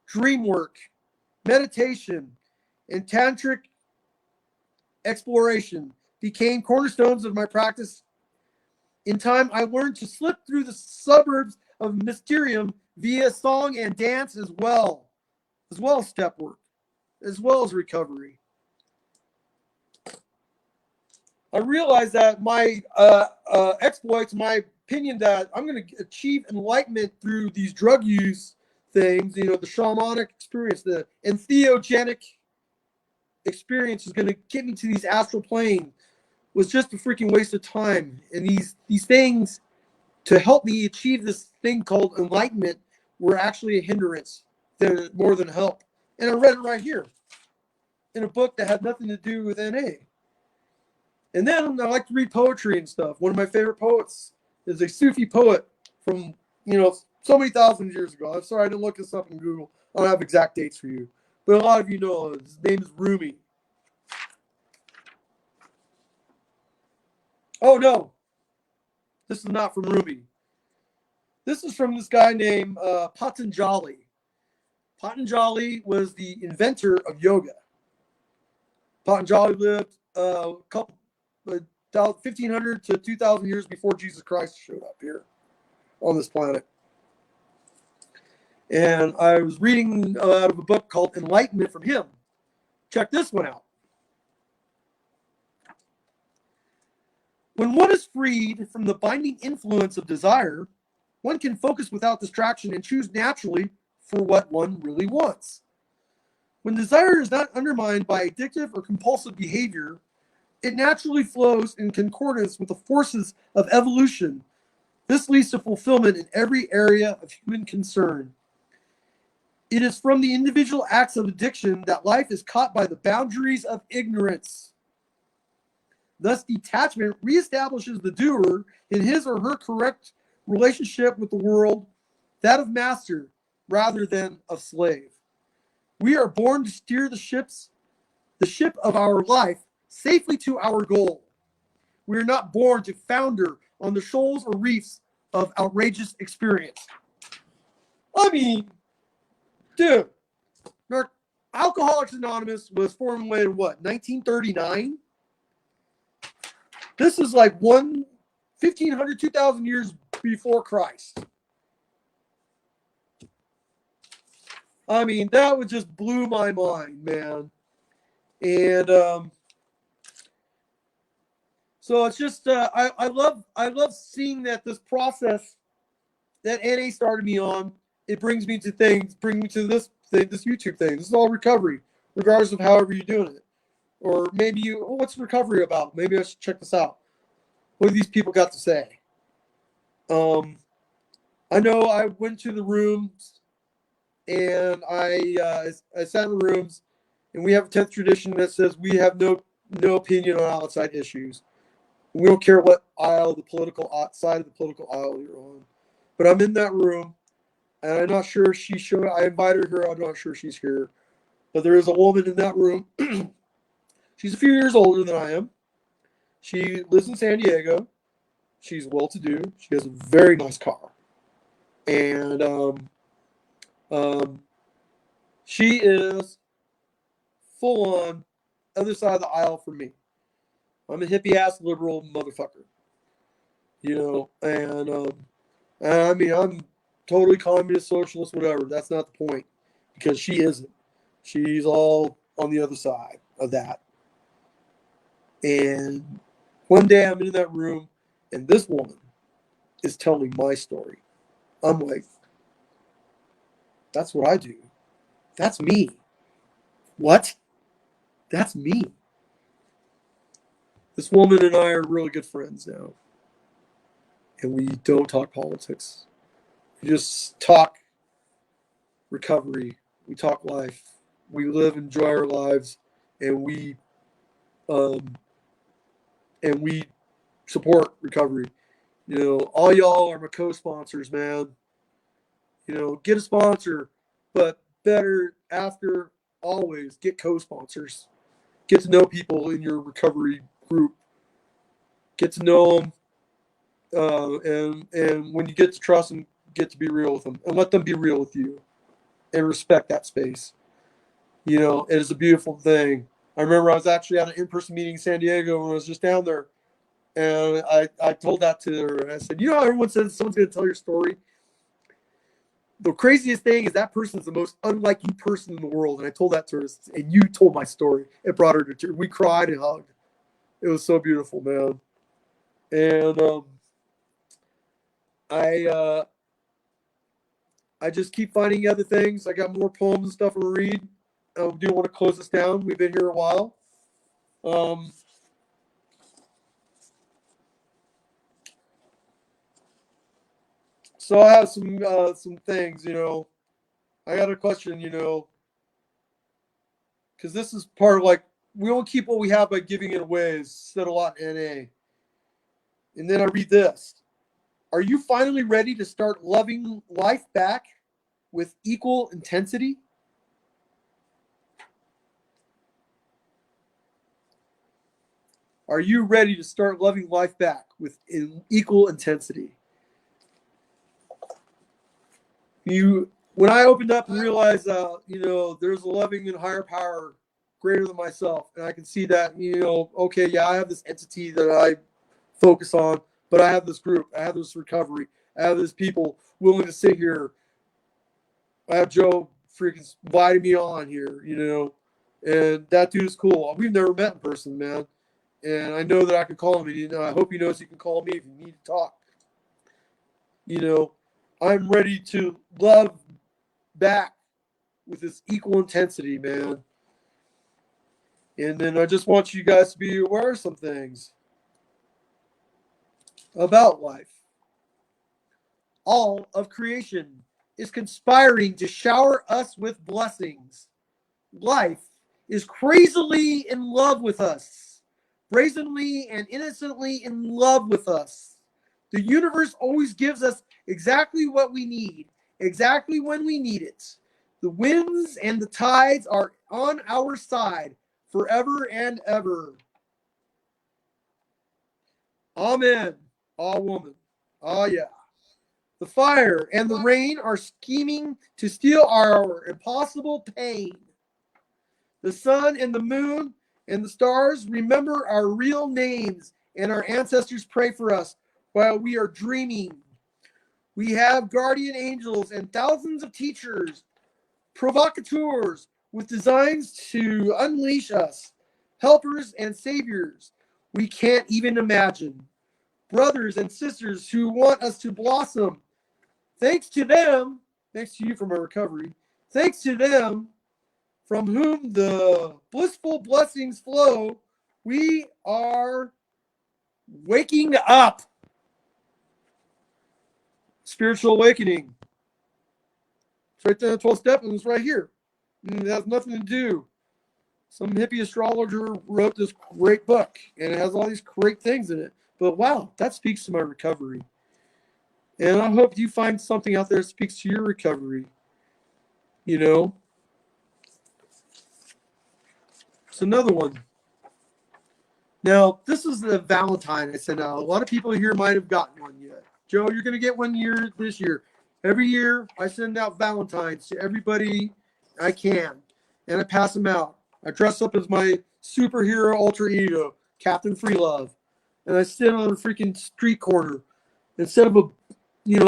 dream work, meditation, and tantric exploration became cornerstones of my practice. In time, I learned to slip through the suburbs of Mysterium via song and dance as well as step work, as well as recovery. I realized that my exploits, my opinion that I'm going to achieve enlightenment through these drug use things, the shamanic experience, the entheogenic experience is going to get me to these astral planes, was just a freaking waste of time. And these things to help me achieve this thing called enlightenment were actually a hindrance more than help. And I read it right here in a book that had nothing to do with NA. And then I like to read poetry and stuff. One of my favorite poets is a Sufi poet from, so many thousand years ago. I'm sorry I didn't look this up in Google. I don't have exact dates for you. But a lot of you know his name is Rumi. Oh, no. This is not from Rumi. This is from this guy named Patanjali. Patanjali was the inventor of yoga. Patanjali lived a couple 1,500 to 2,000 years before Jesus Christ showed up here on this planet. And I was reading out of a book called Enlightenment from him. Check this one out. When one is freed from the binding influence of desire, one can focus without distraction and choose naturally for what one really wants. When desire is not undermined by addictive or compulsive behavior, it naturally flows in concordance with the forces of evolution. This leads to fulfillment in every area of human concern. It is from the individual acts of addiction that life is caught by the boundaries of ignorance. Thus, detachment reestablishes the doer in his or her correct relationship with the world, that of master rather than of slave. We are born to steer the ship of our life safely to our goal. We are not born to founder on the shoals or reefs of outrageous experience. I mean, dude, Alcoholics Anonymous was formed in what, 1939? This is like 1,500, 2,000 years before Christ. I mean, that would just blew my mind, man. And so it's just I love seeing that this process that NA started me on, it brings me to things, bring me to this thing, this YouTube thing. This is all recovery, regardless of however you're doing it. Or maybe what's recovery about? Maybe I should check this out. What do these people got to say? I know I went to the rooms and I sat in the rooms, and we have a 10th tradition that says we have no opinion on outside issues. We don't care what aisle, the political side of the political aisle you're on. But I'm in that room, and I'm not sure she showed. I invited her. I'm not sure she's here, but there is a woman in that room. She's a few years older than I am. She lives in San Diego. She's well-to-do. She has a very nice car, and she is full on other side of the aisle from me. I'm a hippie ass liberal motherfucker, and I mean I'm totally communist, socialist, whatever. That's not the point, because she isn't. She's all on the other side of that. And one day I'm in that room, and this woman is telling my story. I'm like, that's what I do. That's me. What? That's me. This woman and I are really good friends now. And we don't talk politics. We just talk recovery. We talk life. We live, enjoy our lives, and we support recovery. All y'all are my co-sponsors, man. Get a sponsor, but better after always get co-sponsors. Get to know people in your recovery group. Get to know them, and when you get to trust them, get to be real with them, and let them be real with you, and respect that space. It is a beautiful thing. I remember I was actually at an in-person meeting in San Diego when I was just down there, and I told that to her. I said, everyone says someone's going to tell your story. The craziest thing is that person's the most unlike you person in the world. And I told that to her, and you told my story. It brought her to tears. We cried and hugged. It was so beautiful, man. And I just keep finding other things. I got more poems and stuff to read. I do want to close this down. We've been here a while. So I have some things, I got a question, because this is part of we don't keep what we have by giving it away, is said a lot in NA. And then I read this. Are you finally ready to start loving life back with equal intensity? Are you ready to start loving life back with equal intensity? When I opened up and realized, there's a loving and higher power greater than myself, and I can see that, okay, yeah, I have this entity that I focus on, but I have this group, I have this recovery, I have these people willing to sit here. I have Joe freaking inviting me on here, and that dude is cool. We've never met in person, man, and I know that I can call him, and I hope he knows he can call me if you need to talk. I'm ready to love back with this equal intensity, man. And then I just want you guys to be aware of some things about life. All of creation is conspiring to shower us with blessings. Life is crazily in love with us, brazenly and innocently in love with us. The universe always gives us exactly what we need, exactly when we need it. The winds and the tides are on our side forever and ever. Amen. Ah, woman. Ah, yeah. The fire and the rain are scheming to steal our impossible pain. The sun and the moon and the stars remember our real names, and our ancestors pray for us while we are dreaming. We have guardian angels and thousands of teachers, provocateurs with designs to unleash us, helpers and saviors we can't even imagine, brothers and sisters who want us to blossom. Thanks to them, thanks to you for my recovery, thanks to them from whom the blissful blessings flow, we are waking up. Spiritual awakening. It's right there in the 12 step, and it's right here. And it has nothing to do. Some hippie astrologer wrote this great book, and it has all these great things in it. But wow, that speaks to my recovery. And I hope you find something out there that speaks to your recovery. You know? It's another one. Now, this is the Valentine I sent out. A lot of people here might have gotten one yet. Joe, you're going to get one year this year. Every year, I send out Valentines to everybody I can, and I pass them out. I dress up as my superhero alter ego, Captain Freelove, and I sit on a freaking street corner. Instead of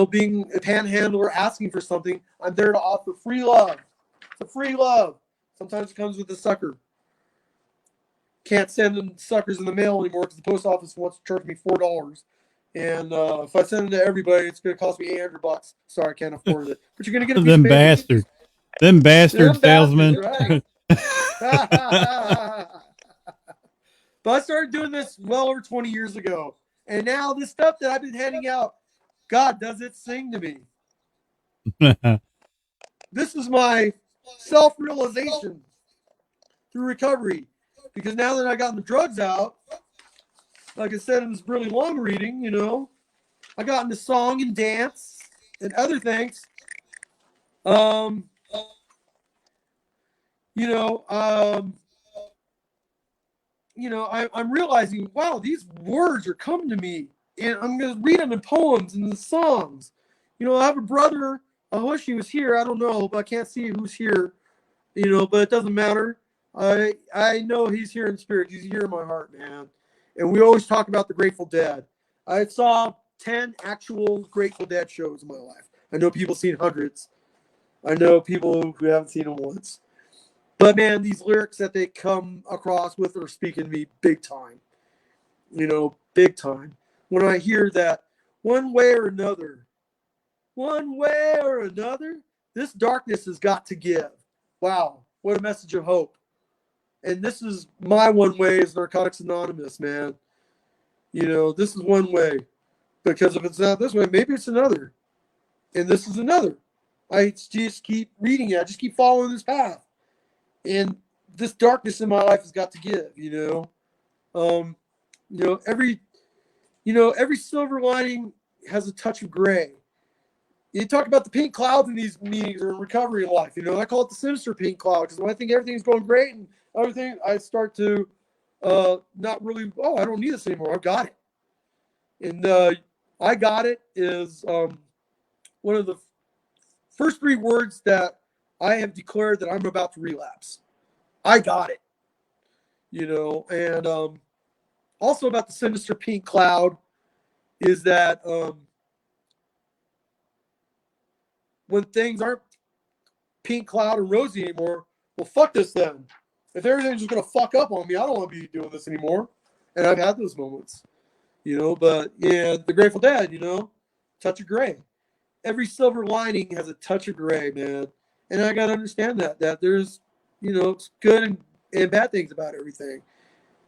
being a panhandler asking for something, I'm there to offer free love. It's a free love. Sometimes it comes with a sucker. Can't send them suckers in the mail anymore because the post office wants to charge me $4. And if I send them to everybody, it's going to cost me $800. Sorry, I can't afford it. But you're going to get a piece Them of paper. bastards. Them bastard salesmen. Right? But I started doing this well over 20 years ago. And now this stuff that I've been handing out, God does it sing to me. This is my self-realization through recovery. Because now that I got the drugs out, like I said in this really long reading, I got into song and dance and other things. I'm realizing, wow, these words are coming to me, and I'm going to read them in poems and in songs. I have a brother. I wish he was here. I don't know, but I can't see who's here. But it doesn't matter. I know he's here in spirit. He's here in my heart, man. And we always talk about the Grateful Dead. I saw 10 actual Grateful Dead shows in my life. I know people seen hundreds. I know people who haven't seen them once. But man, these lyrics that they come across with are speaking to me big time. Big time. When I hear that one way or another, this darkness has got to give. Wow, what a message of hope. And this is my one way as Narcotics Anonymous, man. This is one way. Because if it's not this way, maybe it's another. And this is another. I just keep reading it. I just keep following this path. And this darkness in my life has got to give, every silver lining has a touch of gray. You talk about the pink clouds in these meetings or in recovery in life. I call it the sinister pink cloud because when I think everything's going great and everything, I start to not really, I don't need this anymore. I've got it. And I got it is one of the first 3 words that I have declared that I'm about to relapse. I got it. And also about the sinister pink cloud is that when things aren't pink cloud and rosy anymore, well, fuck this then. If everything's just going to fuck up on me, I don't want to be doing this anymore. And I've had those moments, but yeah, the Grateful Dead, touch of gray. Every silver lining has a touch of gray, man. And I got to understand that there's, good and bad things about everything,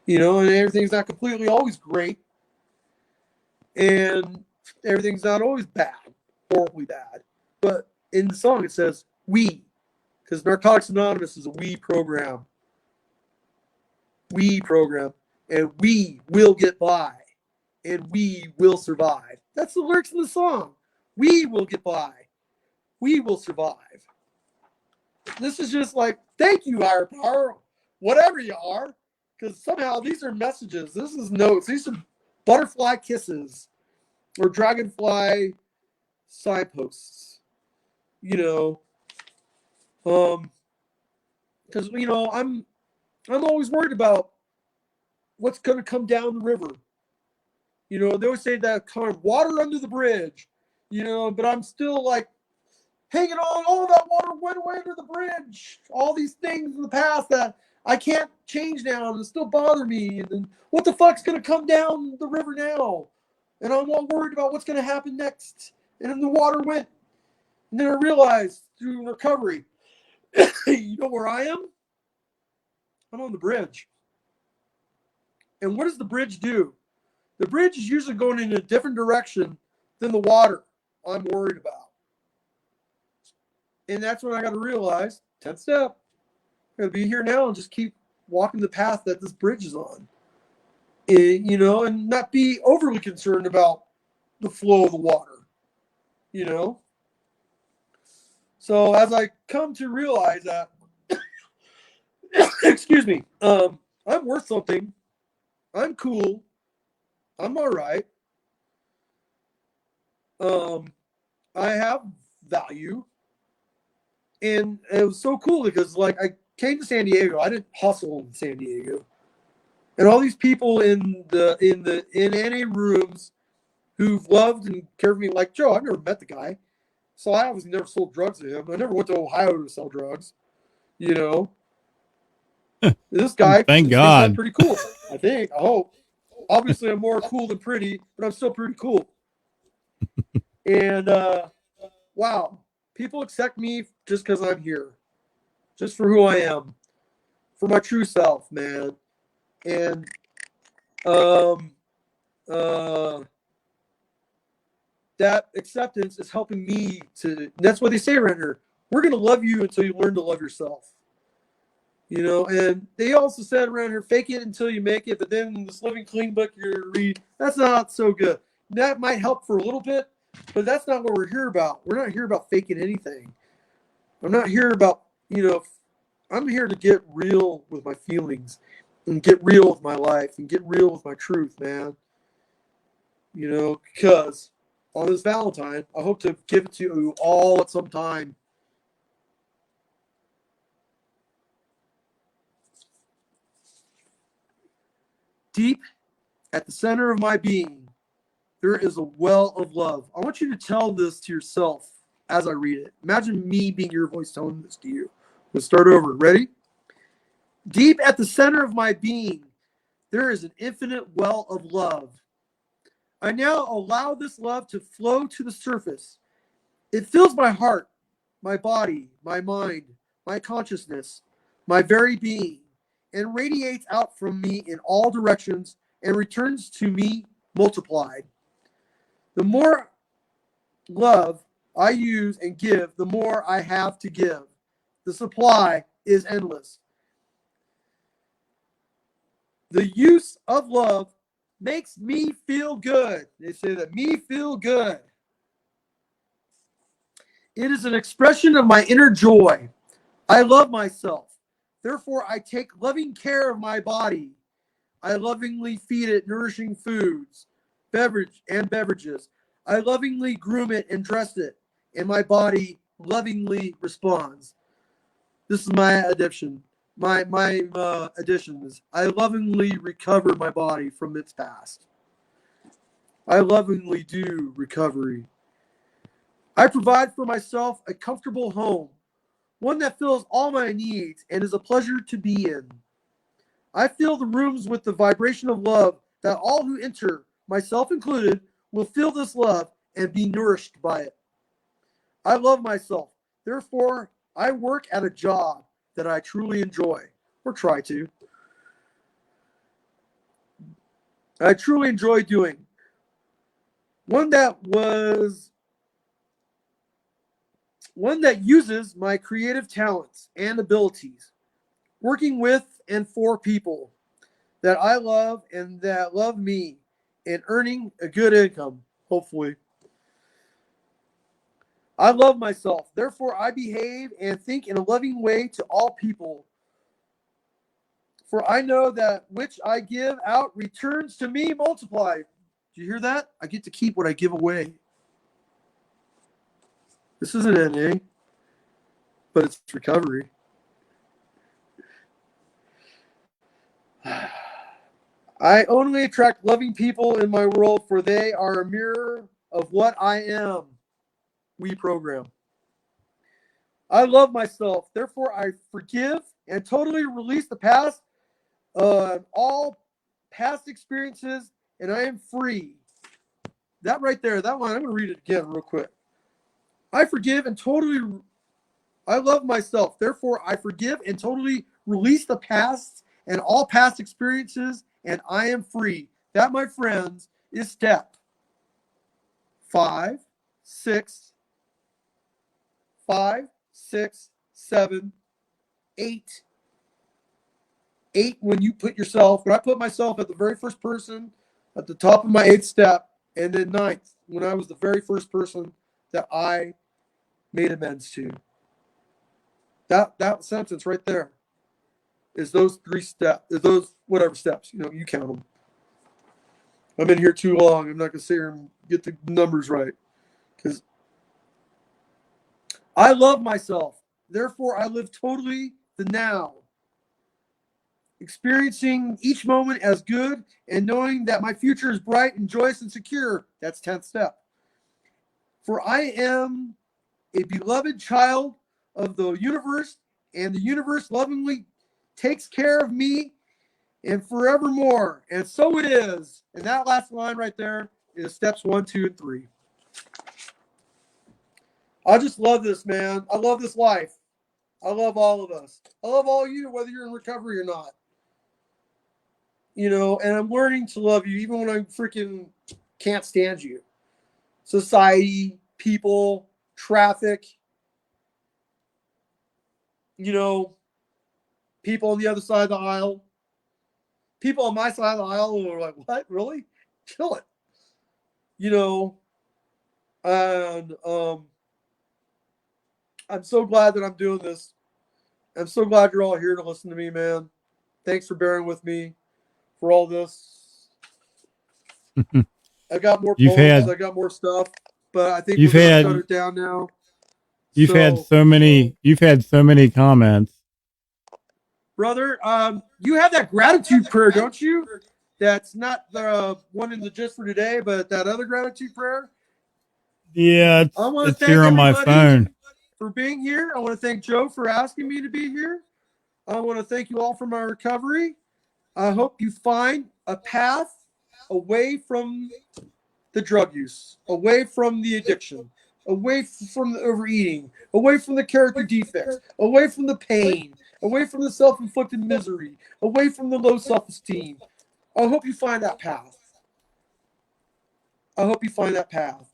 and everything's not completely always great. And everything's not always bad, horribly bad. But in the song, it says we, because Narcotics Anonymous is a we program. We program. And we will get by. And we will survive. That's the lyrics in the song. We will get by. We will survive. This is just like, thank you, higher power, whatever you are. Because somehow these are messages. This is notes. These are butterfly kisses or dragonfly signposts. Because I'm always worried about what's going to come down the river. They always say that kind of water under the bridge. But I'm still like hanging on. All that water went away under the bridge. All these things in the past that I can't change now and still bother me. And then what the fuck's going to come down the river now? And I'm all worried about what's going to happen next. And then the water went. And then I realized through recovery, you know where I am? I'm on the bridge. And what does the bridge do? The bridge is usually going in a different direction than the water I'm worried about. And that's when I got to realize, 10th step, I got to be here now and just keep walking the path that this bridge is on. And not be overly concerned about the flow of the water. So as I come to realize that, excuse me, I'm worth something. I'm cool. I'm all right. I have value. And it was so cool because, like, I came to San Diego. I didn't hustle in San Diego. And all these people in NA rooms who've loved and cared for me, like Joe, I've never met the guy. So I obviously never sold drugs to him. I never went to Ohio to sell drugs. This guy Thank thinks I'm God. pretty cool. I think. I hope. Obviously, I'm more cool than pretty, but I'm still pretty cool. And wow, people accept me just because I'm here, just for who I am, for my true self, man. And that acceptance is helping me to. That's what they say around here. We're gonna love you until you learn to love yourself. And they also said around here, fake it until you make it. But then in this Living Clean book you read, that's not so good. That might help for a little bit, but that's not what we're here about. We're not here about faking anything. I'm not here about, I'm here to get real with my feelings and get real with my life and get real with my truth, man. Because on this Valentine, I hope to give it to you all at some time. Deep at the center of my being, there is a well of love. I want you to tell this to yourself as I read it. Imagine me being your voice telling this to you. We'll start over. Ready? Deep at the center of my being, there is an infinite well of love. I now allow this love to flow to the surface. It fills my heart, my body, my mind, my consciousness, my very being, and radiates out from me in all directions and returns to me multiplied. The more love I use and give, the more I have to give. The supply is endless. The use of love makes me feel good. They say that me feel good. It is an expression of my inner joy. I love myself. Therefore, I take loving care of my body. I lovingly feed it nourishing foods, beverages. I lovingly groom it and dress it, and my body lovingly responds. This is my addiction. My additions. I lovingly recover my body from its past. I lovingly do recovery. I provide for myself a comfortable home, one that fills all my needs and is a pleasure to be in. I fill the rooms with the vibration of love that all who enter, myself included, will feel this love and be nourished by it. I love myself. Therefore, I work at a job that I truly enjoy, or try to. I truly enjoy doing. One that was one that uses my creative talents and abilities, working with and for people that I love and that love me, and earning a good income, hopefully. I love myself, therefore I behave and think in a loving way to all people. For I know that which I give out returns to me multiplied. Do you hear that? I get to keep what I give away. This isn't NA, but it's recovery. I only attract loving people in my world, for they are a mirror of what I am. We program. I love myself, therefore I forgive and totally release the past, all past experiences, and I am free. That right there, that line, I'm going to read it again real quick. I forgive and totally, I love myself, therefore I forgive and totally release the past and all past experiences, and I am free. That, my friends, is step 5, 6, 5, 6, 7, 8. 8 when I put myself at the very first person at the top of my 8th step, and then 9th when I was the very first person that I made amends to. That sentence right there is those 3 steps, those whatever steps, you count them. I've been here too long. I'm not going to sit here and get the numbers right, because I love myself. Therefore, I live totally the now, experiencing each moment as good and knowing that my future is bright and joyous and secure. That's 10th step. For I am a beloved child of the universe, and the universe lovingly takes care of me and forevermore. And so it is. And that last line right there is steps 1, 2, and 3. I just love this, man. I love this life. I love all of us. I love all of you, whether you're in recovery or not. And I'm learning to love you even when I freaking can't stand you. Society, people, traffic, people on the other side of the aisle. People on my side of the aisle are like, what? Really? Chill it. And I'm so glad that I'm doing this. I'm so glad you're all here to listen to me, man. Thanks for bearing with me for all this. I got more poems. I got more stuff, but I think we're going to shut it down now. You've had so many comments. Brother, you have that gratitude prayer, don't you? That's not the one in the just for today, but that other gratitude prayer. Yeah, it's here on my phone. For being here. I want to thank Joe for asking me to be here. I want to thank you all for my recovery. I hope you find a path away from the drug use, away from the addiction, away from the overeating, away from the character defects, away from the pain, away from the self-inflicted misery, away from the low self-esteem. I hope you find that path. I hope you find that path.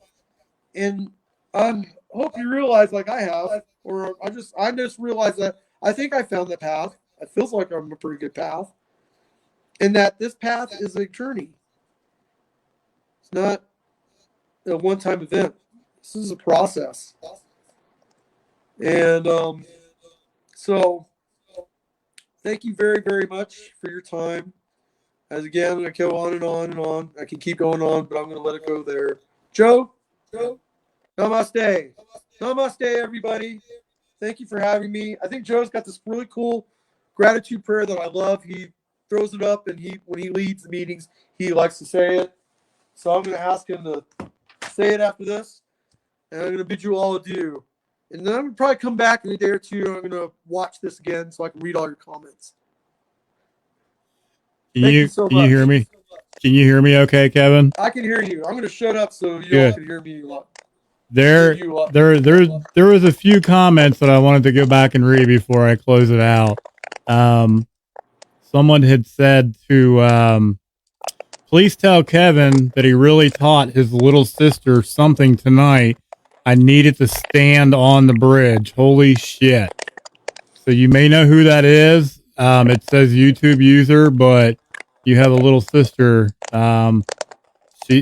And I hope you realize, like I have, or I just realized that I think I found the path. It feels like I'm a pretty good path. And that this path is a journey. It's not a one-time event. This is a process. And so thank you very, very much for your time. As again, I go on and on and on. I can keep going on, but I'm going to let it go there. Joe, namaste. Namaste, everybody. Thank you for having me. I think Joe's got this really cool gratitude prayer that I love. He throws it up, and when he leads the meetings, he likes to say it. So I'm going to ask him to say it after this, and I'm going to bid you all adieu. And then I'm going to probably come back in a day or two, and I'm going to watch this again so I can read all your comments. Can you hear me? Can you hear me okay, Kevin? I can hear you. I'm going to shut up so you all can hear me a lot. There, there was a few comments that I wanted to go back and read before I close it out. Um, Someone had said to please tell Kevin that he really taught his little sister something tonight. I needed to stand on the bridge. Holy shit. So you may know who that is. It says YouTube user, but you have a little sister.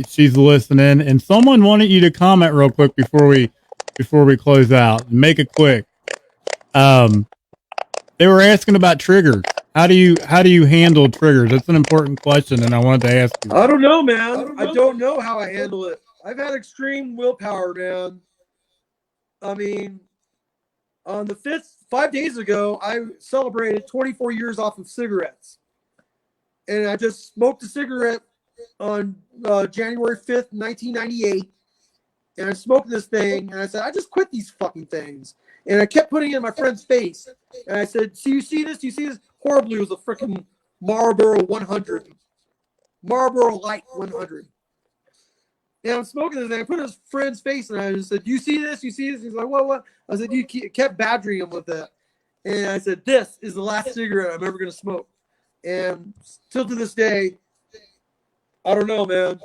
She's listening, and someone wanted you to comment real quick before we close out. Make it quick. They were asking about triggers. How do you handle triggers? That's an important question, and I wanted to ask you. I don't know, man. I don't know how I handle it. I've had extreme willpower, man. I mean, on the 5 days ago, I celebrated 24 years off of cigarettes. And I just smoked a cigarette on January 5th, 1998. And I smoked this thing, and I said, I just quit these fucking things. And I kept putting it in my friend's face. And I said, you see this? You see this? Horribly, it was a freaking Marlboro 100. Marlboro Light 100. And I'm smoking this thing. I put it in his friend's face, and I just said, you see this? You see this? He's like, what? I said, you kept badgering him with that. And I said, this is the last cigarette I'm ever going to smoke. And still to this day, I don't know, man.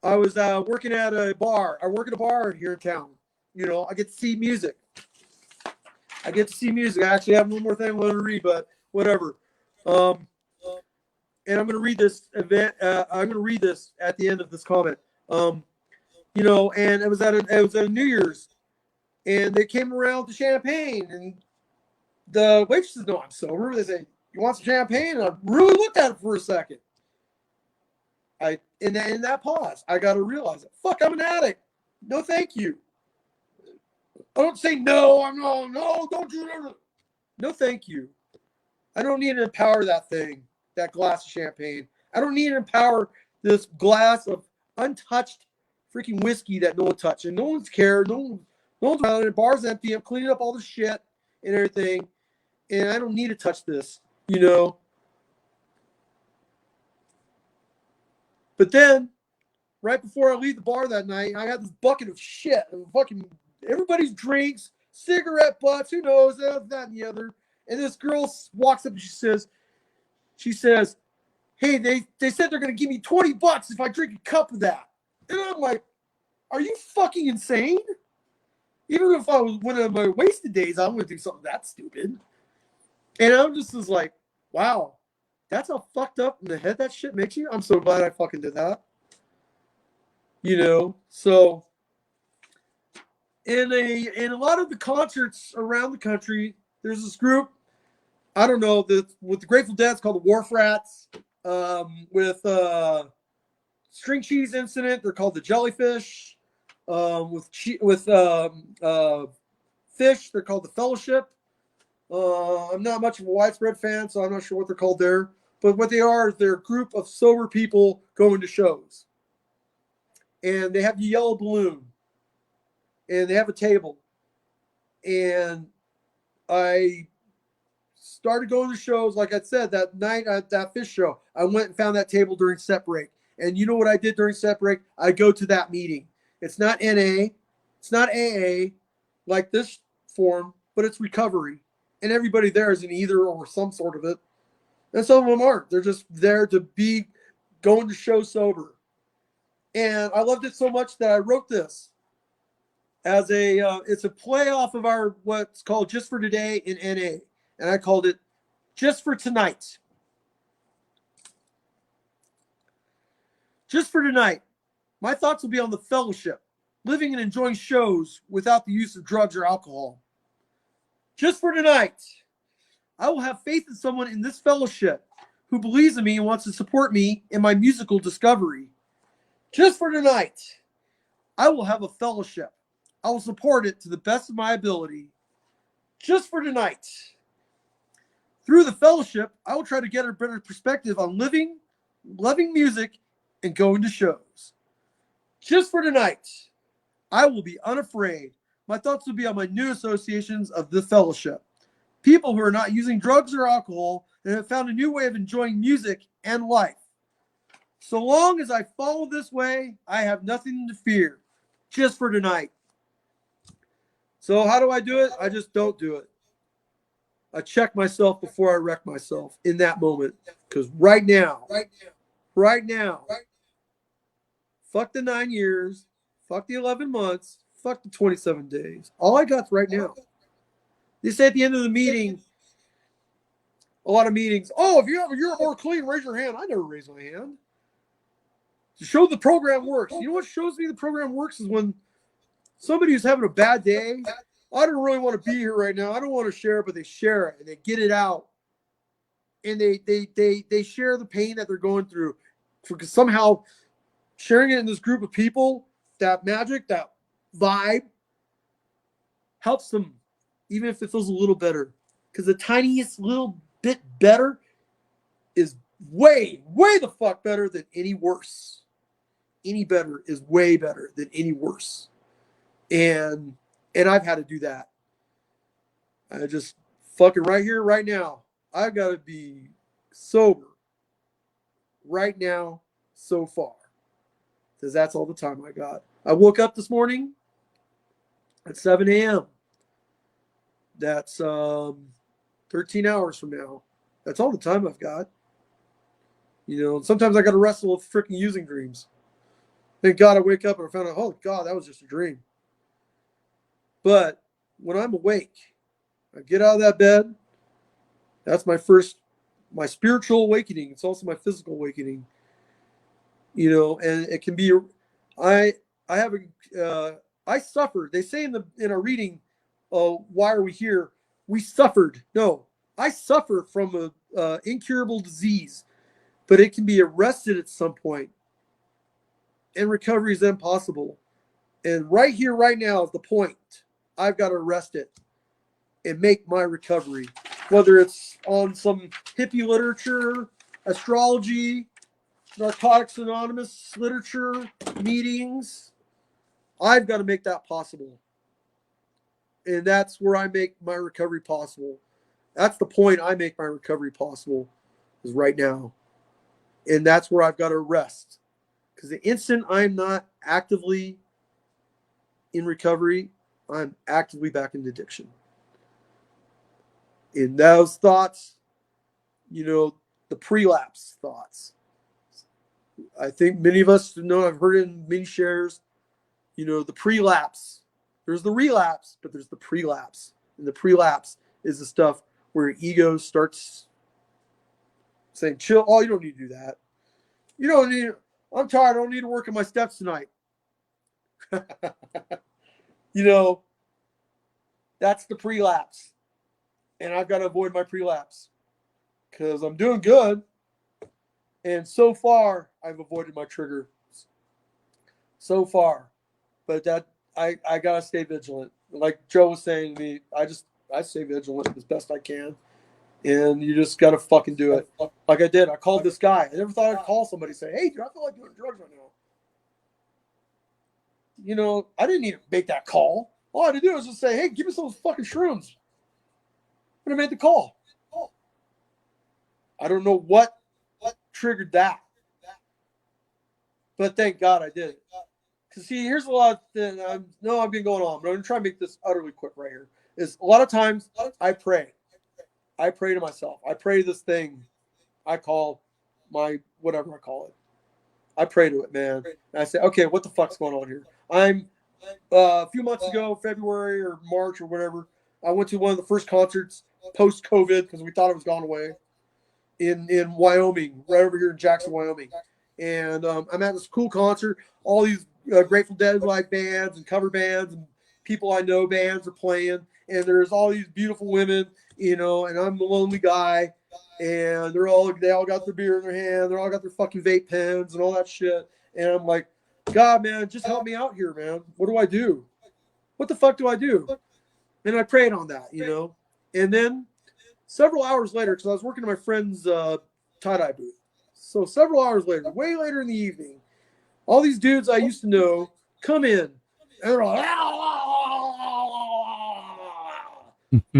I was working at a bar. I work at a bar here in town. You know, I get to see music. I actually have one more thing I want to read, but whatever. And I'm going to read this event. I'm going to read this at the end of this comment. You know, and it was at a New Year's, and they came around to champagne, and the waitresses know I'm sober. They say, "You want some champagne?" And I really looked at it for a second. In that pause, I got to realize it. Fuck, I'm an addict. No, thank you. I don't say no. No, don't do that. No, thank you. I don't need to empower that thing, that glass of champagne. I don't need to empower this glass of untouched freaking whiskey that no one touched. And no one's cared. No one's around. The bar's empty. I'm cleaning up all the shit and everything. And I don't need to touch this, you know. But then, right before I leave the bar that night, I got this bucket of shit. And fucking everybody's drinks, cigarette butts, who knows, that and the other. And this girl walks up and she says, hey, they said they're going to give me $20 if I drink a cup of that. And I'm like, are you fucking insane? Even if I was one of my wasted days, I'm going to do something that stupid. And I'm just like, wow, that's how fucked up in the head that shit makes you. I'm so glad I fucking did that. You know, so in a lot of the concerts around the country, there's this group, I don't know, with the Grateful Dead, it's called the Wharf Rats. With String Cheese Incident, they're called the Jellyfish. With Fish, they're called the Fellowship. I'm not much of a widespread fan, so I'm not sure what they're called there. But what they are is they're a group of sober people going to shows. And they have the yellow balloon. And they have a table. And I started going to shows, like I said, that night at that Fish show. I went and found that table during set break. And you know what I did during set break? I go to that meeting. It's not NA. It's not AA like this form, but it's recovery. And everybody there is in either or some sort of it. And some of them aren't. They're just there to be going to show sober. And I loved it so much that I wrote this as it's a play off of our what's called Just for Today in NA. And I called it Just for Tonight. Just for tonight, my thoughts will be on the fellowship, living and enjoying shows without the use of drugs or alcohol. Just for tonight, I will have faith in someone in this fellowship who believes in me and wants to support me in my musical discovery. Just for tonight, I will have a fellowship. I will support it to the best of my ability. Just for tonight. Through the fellowship, I will try to get a better perspective on living, loving music, and going to shows. Just for tonight, I will be unafraid. My thoughts will be on my new associations of the fellowship. People who are not using drugs or alcohol and have found a new way of enjoying music and life. So long as I follow this way, I have nothing to fear. just for tonight. So how do I do it? I just don't do it. I check myself before I wreck myself in that moment. Because right now, fuck the 9 years, fuck the 11 months, fuck the 27 days. All I got's right now. They say at the end of the meeting, a lot of meetings, oh, if you're more clean, raise your hand. I never raise my hand. To show the program works. You know what shows me the program works is when somebody who's having a bad day, I don't really want to be here right now. I don't want to share it, but they share it and they get it out. And they share the pain that they're going through. Because somehow sharing it in this group of people, that magic, that vibe, helps them, even if it feels a little better. Because the tiniest little bit better is way the fuck better than any worse. Any better is way better than any worse. And I've had to do that. I just fucking right here, right now. I gotta be sober right now, so far. Because that's all the time I got. I woke up this morning at 7 a.m. That's 13 hours from now. That's all the time I've got. You know, sometimes I got to wrestle with freaking using dreams. Thank God I wake up and I found out, oh God, that was just a dream. But when I'm awake, I get out of that bed. That's my spiritual awakening. It's also my physical awakening. You know, and it can be, I suffered. They say in a reading, why are we here? We suffered. No, I suffer from a incurable disease, but it can be arrested at some point, and recovery is impossible. And right here, right now is the point. I've got to arrest it and make my recovery, whether it's on some hippie literature, astrology, Narcotics Anonymous literature, meetings. I've got to make that possible. And that's where I make my recovery possible. That's the point I make my recovery possible, is right now. And that's where I've got to rest. Because the instant I'm not actively in recovery, I'm actively back in addiction. In those thoughts, you know, the prelapse thoughts. I think many of us know, I've heard it in many shares, you know, the prelapse. There's the relapse, but there's the prelapse. And the prelapse is the stuff where your ego starts saying, chill. Oh, you don't need to do that. You don't need, I'm tired. I don't need to work on my steps tonight. You know, that's the prelapse. And I've got to avoid my prelapse because I'm doing good. And so far, I've avoided my trigger. So far. But that I got to stay vigilant. Like Joe was saying to me, I stay vigilant as best I can. And you just got to fucking do it. Like I did. I called this guy. I never thought I'd call somebody and say, hey, dude, I feel like doing drugs right now. You know, I didn't need to make that call. All I had to do was just say, hey, give me some of those fucking shrooms. And I made the call. I don't know what triggered that. But thank God I did it. Because, see, here's a lot that I've been going on, but I'm going to try and make this utterly quick right here. Is a lot of times I pray. I pray to myself. I pray to this thing I call my, whatever I call it. I pray to it, man. And I say, okay, what the fuck's going on here? I'm, a few months ago, February or March or whatever, I went to one of the first concerts post-COVID because we thought it was gone away in Wyoming, right over here in Jackson, Wyoming. And I'm at this cool concert. All these Grateful Dead like bands and cover bands and people I know bands are playing. And there's all these beautiful women, you know, and I'm the lonely guy. And they all got their beer in their hand. They all got their fucking vape pens and all that shit. And I'm like, God, man, just help me out here, man. What do I do? What the fuck do I do? And I prayed on that, you know. And then several hours later, because I was working at my friend's tie-dye booth. So several hours later, way later in the evening, all these dudes I used to know come in. And they're like,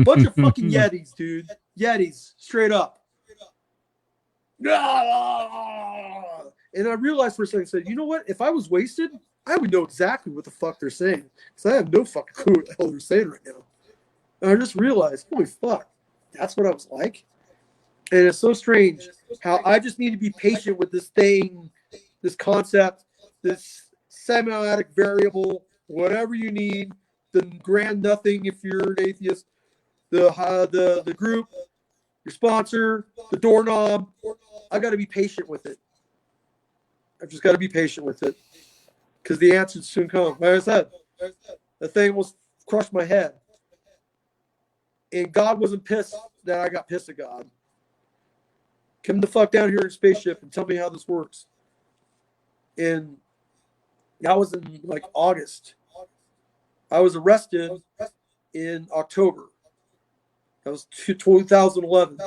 bunch of fucking Yetis, dude. Yetis, straight up. And I realized for a second, I said, you know what? If I was wasted, I would know exactly what the fuck they're saying because I have no fucking clue what the hell they're saying right now. And I just realized, holy fuck, that's what I was like. And it's so strange how I just need to be patient with this thing, this concept, this semiotic variable, whatever you need, the grand nothing if you're an atheist, the group, your sponsor, the doorknob. I got to be patient with it. I've just got to be patient with it because the answers soon come. Like I said, the thing will crush my head. And God wasn't pissed that I got pissed at God. Come the fuck down here in a spaceship and tell me how this works. And that was in like August. I was arrested in October. That was 2011.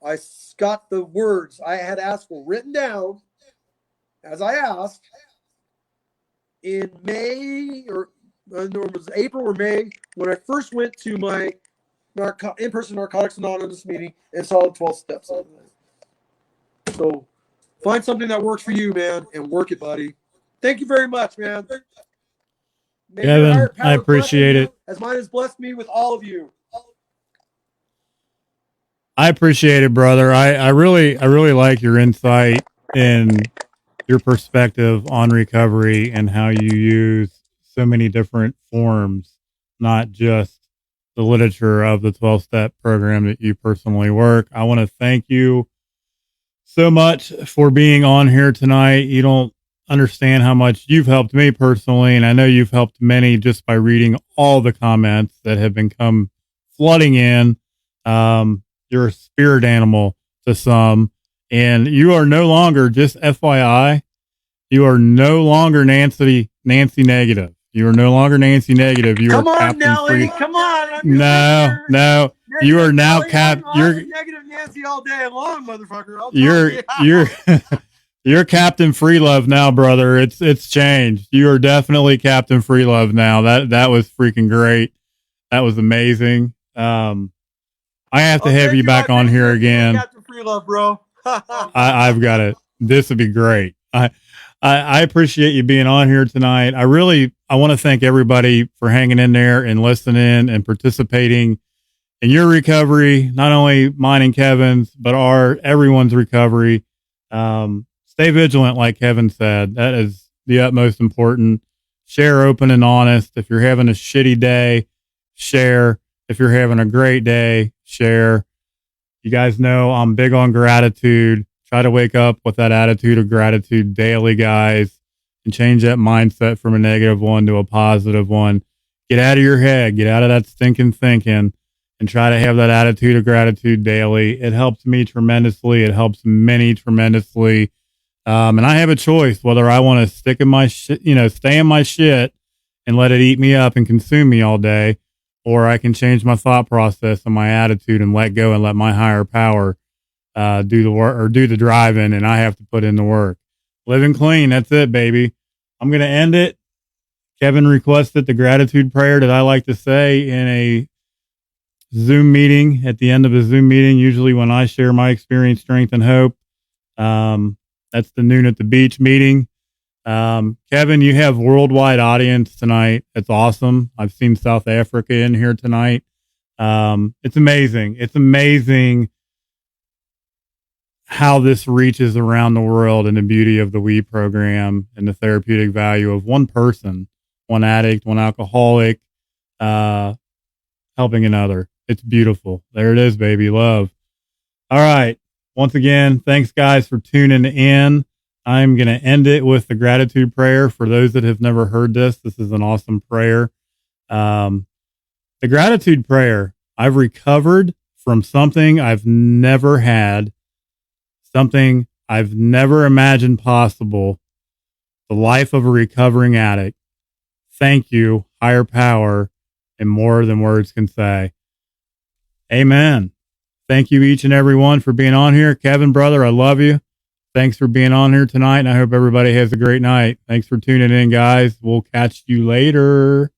I got the words I had asked for written down as I asked in May, or I don't know, it was April or May, when I first went to my in-person Narcotics Anonymous meeting and saw the 12 steps. So find something that works for you, man, and work it, buddy. Thank you very much, man. May Kevin, I appreciate it. As mine has blessed me with all of you. I appreciate it, brother. I really like your insight and your perspective on recovery and how you use so many different forms, not just the literature of the 12-step program that you personally work. I want to thank you so much for being on here tonight. You don't understand how much you've helped me personally, and I know you've helped many just by reading all the comments that have been come flooding in. You're a spirit animal to some, and you are no longer, just FYI, you are no longer Nancy negative. You are no longer Nancy negative. You Come are on, Captain Nelly. Free. Come on. No. You are now You're negative Nancy all day long, motherfucker. You're Captain Freelove now, brother. It's changed. You are definitely Captain Freelove now. That was freaking great. That was amazing. I have to have you back on here again. Captain Freelove, bro. I've got it. This would be great. I appreciate you being on here tonight. I want to thank everybody for hanging in there and listening and participating in your recovery, not only mine and Kevin's, but everyone's recovery. Stay vigilant, like Kevin said. That is the utmost important. Share open and honest. If you're having a shitty day, share. If you're having a great day, share. You guys know I'm big on gratitude. Try to wake up with that attitude of gratitude daily, guys, and change that mindset from a negative one to a positive one. Get out of your head. Get out of that stinking thinking and try to have that attitude of gratitude daily. It helps me tremendously. It helps many tremendously. And I have a choice whether I want to stick in my shit, stay in my shit and let it eat me up and consume me all day, or I can change my thought process and my attitude and let go and let my higher power do the work or do the driving, and I have to put in the work. Living clean. That's it, baby. I'm going to end it. Kevin requested the gratitude prayer that I like to say in a Zoom meeting, at the end of a Zoom meeting, usually when I share my experience, strength, and hope. That's the Noon at the Beach meeting. Kevin, you have worldwide audience tonight. It's awesome. I've seen South Africa in here tonight. It's amazing. It's amazing how this reaches around the world and the beauty of the WE program and the therapeutic value of one person, one addict, one alcoholic, helping another. It's beautiful. There it is, baby. Love. All right. Once again, thanks guys for tuning in. I'm going to end it with the gratitude prayer. For those that have never heard this is an awesome prayer. The gratitude prayer. I've recovered from something I've never had, something I've never imagined possible, the life of a recovering addict. Thank you, higher power, and more than words can say. Amen. Thank you each and every one for being on here. Kevin, brother, I love you. Thanks for being on here tonight, and I hope everybody has a great night. Thanks for tuning in, guys. We'll catch you later.